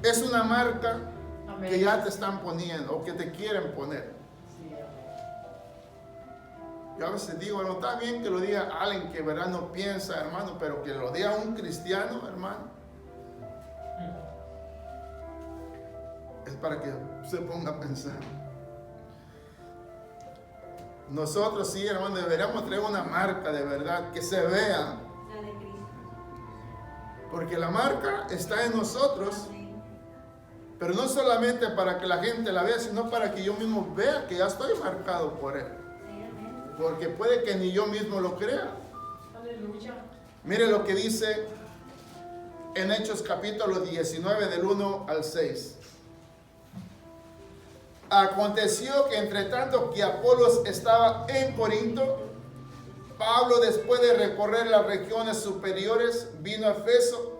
Es una marca Amén. que ya te están poniendo o que te quieren poner. Sí, amén. Yo a veces digo, bueno, está bien que lo diga alguien que verdad no piensa, hermano, pero que lo diga un cristiano, hermano, es para que se ponga a pensar. Nosotros sí, hermano, deberíamos traer una marca de verdad, que se vea, La de Cristo. porque la marca está en nosotros, Amén. pero no solamente para que la gente la vea, sino para que yo mismo vea que ya estoy marcado por Él. Sí, amén. Porque puede que ni yo mismo lo crea. Aleluya. Mire lo que dice en Hechos capítulo 19 del 1 al 6. Aconteció que entre tanto que Apolos estaba en Corinto, Pablo, después de recorrer las regiones superiores, vino a Efeso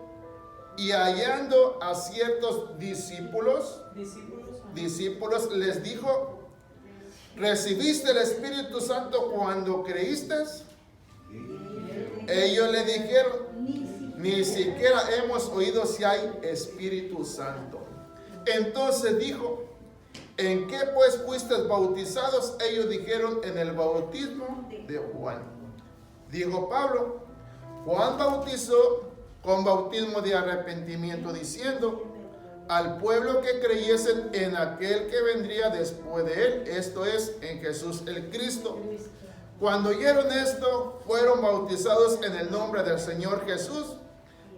y hallando a ciertos discípulos, les dijo: ¿recibiste el Espíritu Santo cuando creíste? Ellos le dijeron: ni siquiera hemos oído si hay Espíritu Santo. Entonces dijo: ¿en qué pues fuisteis bautizados? Ellos dijeron: en el bautismo de Juan. Dijo Pablo: Juan bautizó con bautismo de arrepentimiento, diciendo al pueblo que creyesen en aquel que vendría después de él, esto es, en Jesús el Cristo. Cuando oyeron esto, fueron bautizados en el nombre del Señor Jesús.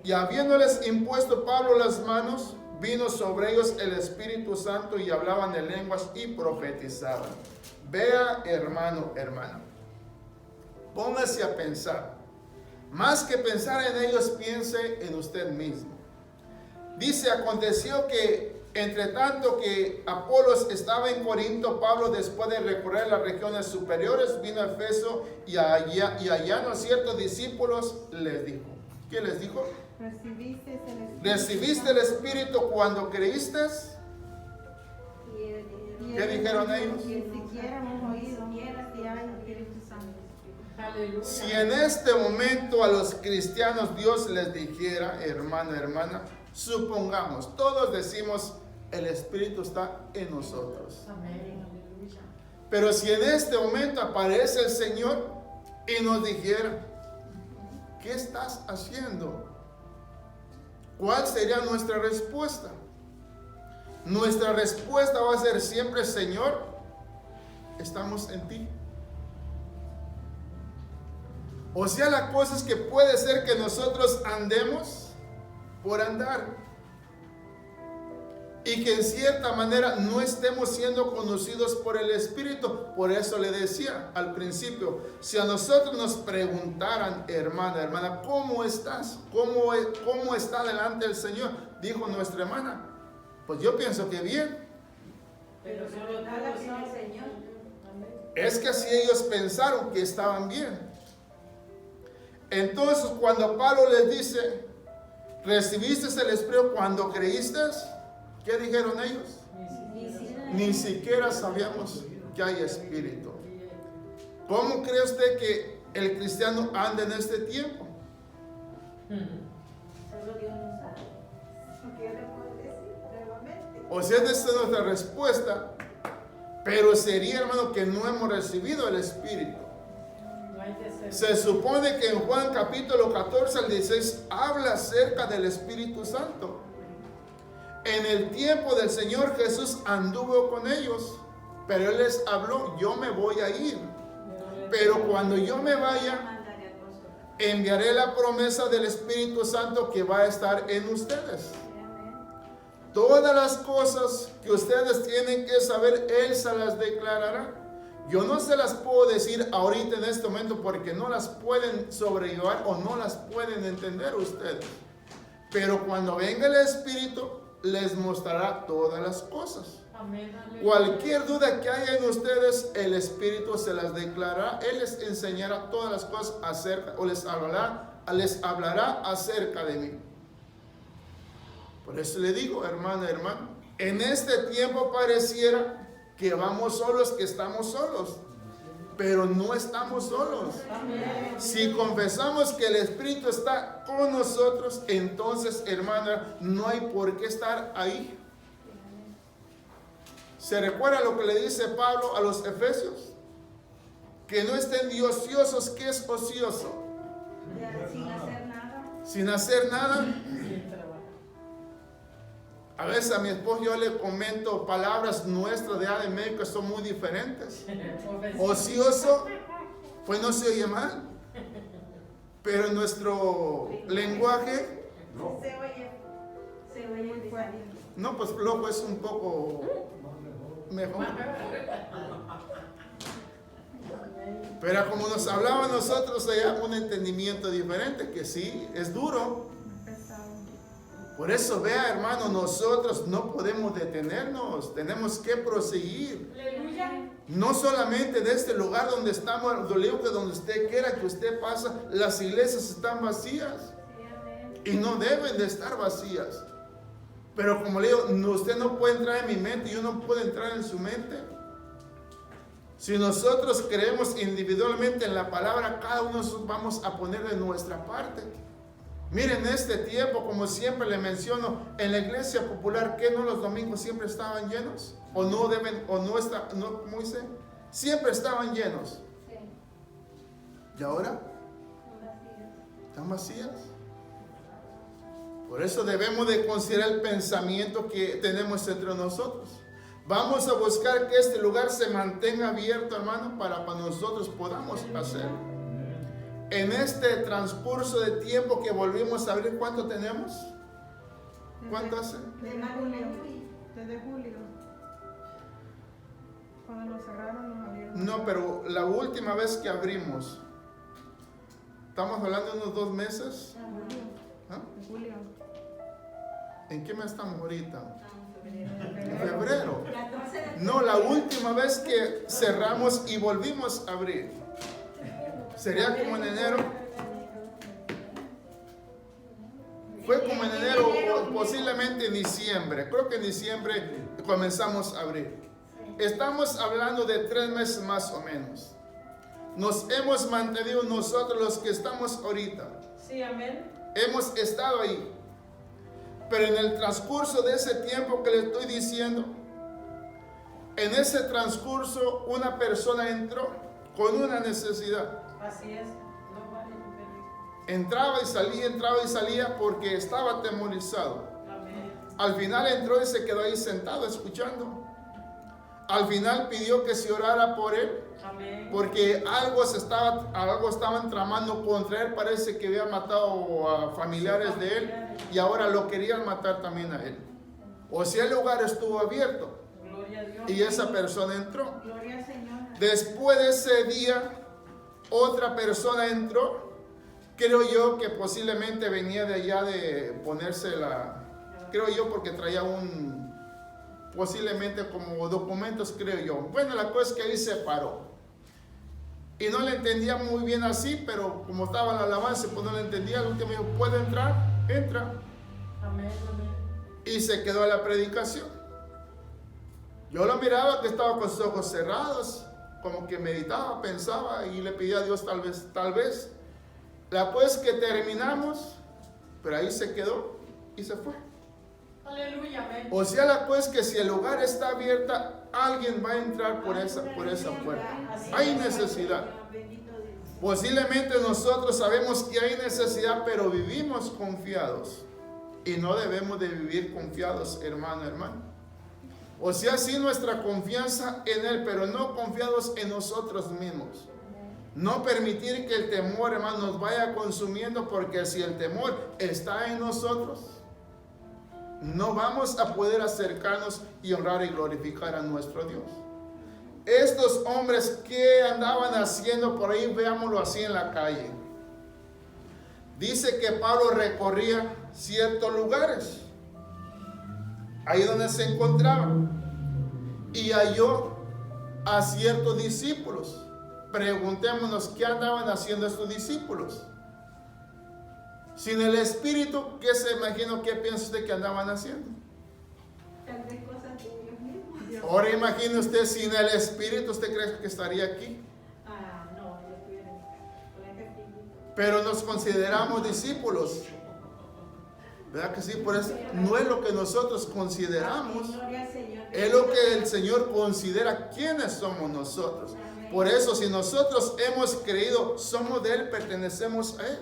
Y habiéndoles impuesto Pablo las manos, vino sobre ellos el Espíritu Santo y hablaban en lenguas y profetizaban. Vea, hermano, hermana, póngase a pensar. Más que pensar en ellos, piense en usted mismo. Dice: aconteció que Entre tanto que Apolos estaba en Corinto, Pablo, después de recorrer las regiones superiores, vino a Efeso y hallando ciertos discípulos les dijo. ¿Qué les dijo? ¿Recibiste el Espíritu cuando creíste? ¿Qué dijeron ellos? Ni siquiera hemos oído si hay Espíritu Santo. Aleluya. Si en este momento a los cristianos Dios les dijera, hermano, hermana, supongamos, todos decimos, el Espíritu está en nosotros. Amén. Aleluya. Pero si en este momento aparece el Señor y nos dijera, ¿qué estás haciendo? ¿Cuál sería nuestra respuesta? Nuestra respuesta va a ser siempre, Señor, estamos en ti. O sea, la cosa es que puede ser que nosotros andemos por andar y que en cierta manera no estemos siendo conocidos por el Espíritu. Por eso le decía al principio, si a nosotros nos preguntaran, hermana, ¿cómo estás? ¿Cómo está delante del Señor? Dijo nuestra hermana, pues yo pienso que bien. Pero solo tú Nada lo sin el sabes. Señor. Amén. Es que así ellos pensaron que estaban bien. Entonces cuando Pablo les dice, ¿recibiste el Espíritu cuando creíste? ¿Qué dijeron ellos? Ni siquiera sabíamos que hay Espíritu. ¿Cómo cree usted que el cristiano anda en este tiempo? Solo Dios lo sabe. ¿Qué le puedo decir nuevamente? O sea, esa es nuestra respuesta. Pero sería, hermano, que no hemos recibido el Espíritu. No hay que ser. Se supone que en Juan capítulo 14 al 16 habla acerca del Espíritu Santo. En el tiempo del Señor Jesús anduvo con ellos, pero Él les habló, yo me voy a ir. Pero cuando yo me vaya, Mandaré a vosotros. enviaré la promesa del Espíritu Santo que va a estar en ustedes. Amén. Todas las cosas que ustedes tienen que saber, Él se las declarará. Yo no se las puedo decir ahorita en este momento porque no las pueden sobrellevar o no las pueden entender ustedes. Pero cuando venga el Espíritu, les mostrará todas las cosas. Amén. Aleluya. Cualquier duda que haya en ustedes, el Espíritu se las declarará. Él les enseñará todas las cosas acerca, o les hablará acerca de mí. Por eso le digo, hermano, en este tiempo pareciera que vamos solos, que estamos solos, pero no estamos solos. Amén. Si confesamos que el Espíritu está con nosotros, entonces, hermana, no hay por qué estar ahí. ¿Se recuerda lo que le dice Pablo a los Efesios? Que no estén de ociosos. ¿Qué es ocioso? Ya, sin hacer nada. Sin hacer nada. Sin trabajo. A veces a mi esposo yo le comento palabras nuestras de México que son muy diferentes. Ocioso, pues no se oye mal. Pero en nuestro lenguaje, Se oye Muy fuerte. no, pues flojo es un poco mejor. Pero como nos hablaba a nosotros allá, un entendimiento diferente, que sí, es duro. Pesado. Por eso vea, hermano, nosotros no podemos detenernos, tenemos que proseguir. Aleluya. No solamente de este lugar donde estamos, donde usted quiera que usted pasa, las iglesias están vacías y no deben de estar vacías. Pero como le digo, usted no puede entrar en mi mente, yo no puedo entrar en su mente. Si nosotros creemos individualmente en la palabra, cada uno vamos a poner de nuestra parte. Miren, este tiempo, como siempre le menciono, en la iglesia popular, ¿qué no los domingos siempre estaban llenos? ¿O no deben, o no está, no, cómo dice? Siempre estaban llenos. Sí, ¿Y ahora? son vacías. ¿Están vacías? Por eso debemos de considerar el pensamiento que tenemos entre nosotros. Vamos a buscar que este lugar se mantenga abierto, hermano, para nosotros podamos hacerlo. En este transcurso de tiempo que volvimos a abrir, ¿cuánto tenemos? ¿Cuánto hace? Desde julio. Desde julio. Cuando nos cerraron, nos abrieron. No, pero la última vez que abrimos, estamos hablando de unos 2 meses. Julio. ¿Ah? En julio. ¿En qué mes estamos ahorita? Estamos En febrero. 14 de No, la última vez que cerramos y volvimos a abrir. Sería como en enero. Fue como en enero o posiblemente en diciembre. Creo que en diciembre comenzamos a abrir. Estamos hablando de 3 meses más o menos. Nos hemos mantenido nosotros los que estamos ahorita. Sí, amén. Hemos estado ahí. Pero en el transcurso de ese tiempo que le estoy diciendo, en ese transcurso una persona entró con una necesidad. Así es. No vale un Entraba y salía porque estaba atemorizado. Amén. Al final entró y se quedó ahí sentado escuchando. Al final pidió que se orara por él, Amén. porque algo estaban tramando contra él. Parece que había matado a familiares de él y ahora lo querían matar también a él. O sea, el lugar estuvo abierto Gloria a Dios. y esa persona entró. Gloria al Señor. Después de ese día, otra persona entró. Creo yo que posiblemente venía de allá de ponerse creo yo porque traía posiblemente como documentos, creo yo. Bueno, la cosa es que ahí se paró. Y no le entendía muy bien así, pero como estaba en la alabanza, pues no le entendía. Al último dijo, ¿puede entrar? Entra. Amén. Amén. Y se quedó a la predicación. Yo lo miraba que estaba con sus ojos cerrados, como que meditaba, pensaba y le pedía a Dios tal vez. La pues que terminamos, pero ahí se quedó y se fue. Aleluya. Amén. O sea, la pues que si el lugar está abierta, alguien va a entrar por esa puerta. Hay necesidad. Bendito Dios. Posiblemente nosotros sabemos que hay necesidad, pero vivimos confiados. Y no debemos de vivir confiados, hermano. O sea, sí nuestra confianza en Él, pero no confiados en nosotros mismos. No permitir que el temor, hermano, nos vaya consumiendo, porque si el temor está en nosotros, no vamos a poder acercarnos y honrar y glorificar a nuestro Dios. Estos hombres que andaban haciendo por ahí, veámoslo así en la calle. Dice que Pablo recorría ciertos lugares, ahí donde se encontraba, y halló a ciertos discípulos. Preguntémonos, ¿qué andaban haciendo estos discípulos? Sin el Espíritu, ¿qué se imagina, qué piensa usted que andaban haciendo? Tal vez cosas de Dios mismo. Ahora imagine usted, sin el Espíritu, ¿usted cree que estaría aquí? No, yo estuviera en mi casa, con ese espíritu. Pero nos consideramos discípulos, ¿verdad que sí? Por eso no es lo que nosotros consideramos, Gloria al Señor. es lo que el Señor considera quiénes somos nosotros. Por eso, si nosotros hemos creído, somos de Él, pertenecemos a Él.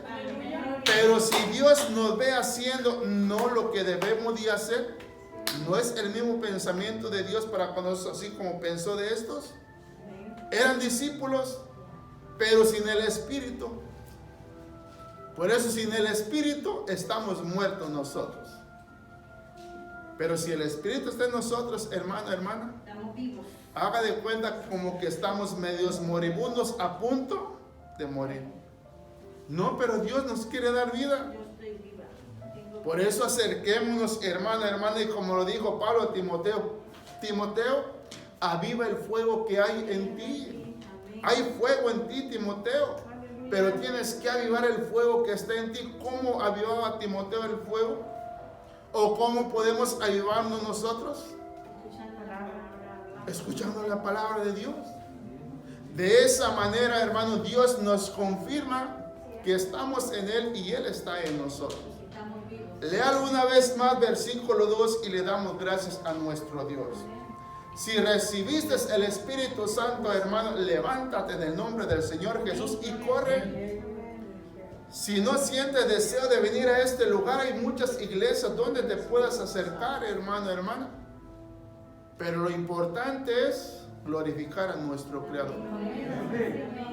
Pero si Dios nos ve haciendo no lo que debemos de hacer, ¿no es el mismo pensamiento de Dios para con nosotros, así como pensó de estos? Eran discípulos, pero sin el Espíritu. Por eso, sin el Espíritu estamos muertos nosotros. Pero si el Espíritu está en nosotros, hermano, hermana, Estamos vivos. haga de cuenta como que estamos medios moribundos, a punto de morir. No, pero Dios nos quiere dar vida. Yo estoy viva. Por eso acerquémonos, hermana, y como lo dijo Pablo a Timoteo, aviva el fuego que hay en ti. Hay fuego en ti, Timoteo, pero tienes que avivar el fuego que está en ti. ¿Cómo avivaba Timoteo el fuego? ¿O cómo podemos avivarnos nosotros? Escuchando la palabra de Dios. De esa manera, hermano, Dios nos confirma que estamos en Él y Él está en nosotros. Estamos vivos. Léalo una vez más, versículo 2, y le damos gracias a nuestro Dios. Si recibiste el Espíritu Santo, hermano, levántate en el nombre del Señor Jesús y corre. Si no sientes deseo de venir a este lugar, hay muchas iglesias donde te puedas acercar, hermano, hermana. Pero lo importante es glorificar a nuestro Creador.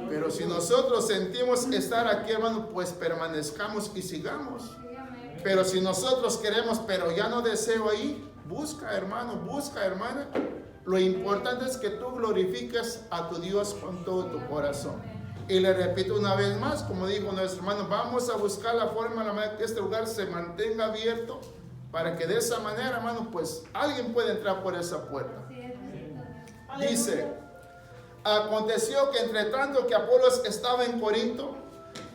Pero si nosotros sentimos estar aquí, hermano, pues permanezcamos y sigamos. Pero si nosotros queremos, pero ya no deseo ahí, busca, hermano, busca, hermana. Lo importante es que tú glorifiques a tu Dios con todo tu corazón. Y le repito una vez más, como dijo nuestro hermano, vamos a buscar la forma, la manera que este lugar se mantenga abierto Para que de esa manera, hermano, pues alguien puede entrar por esa puerta. Dice, aconteció que entre tanto que Apolos estaba en Corinto,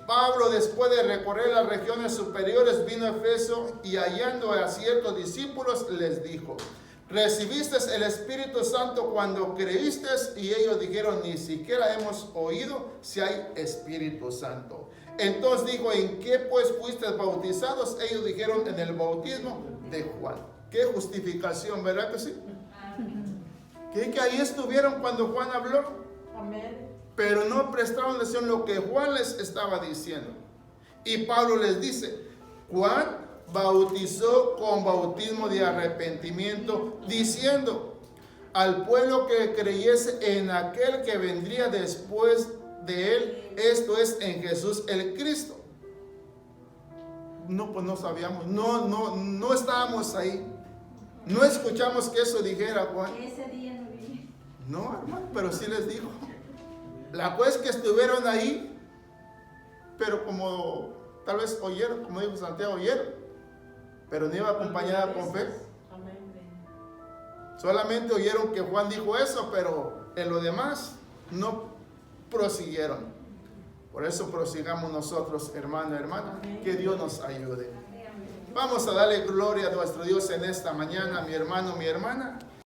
Pablo, después de recorrer las regiones superiores, vino a Efeso y hallando a ciertos discípulos les dijo, ¿recibiste el Espíritu Santo cuando creíste? Y ellos dijeron, ni siquiera hemos oído si hay Espíritu Santo. Entonces dijo, ¿en qué pues fuisteis bautizados? Ellos dijeron, en el bautismo de Juan. Qué justificación, ¿verdad que sí? Que ahí estuvieron cuando Juan habló. Amén. Pero no prestaron atención a lo que Juan les estaba diciendo. Y Pablo les dice, Juan bautizó con bautismo de arrepentimiento, diciendo al pueblo que creyese en aquel que vendría después de él, esto es, en Jesús el Cristo. No, pues no sabíamos, no estábamos ahí. No escuchamos que eso dijera Juan. Ese día no vine. No, hermano, pero sí les dijo. La cosa es que estuvieron ahí, pero como tal vez oyeron, como dijo Santiago, oyeron, pero no iba acompañada con fe. Amén. Solamente oyeron que Juan dijo eso, pero en lo demás no prosiguieron. Por eso prosigamos nosotros, hermano, hermana, que Dios nos ayude. Vamos a darle gloria a nuestro Dios en esta mañana, mi hermano, mi hermana.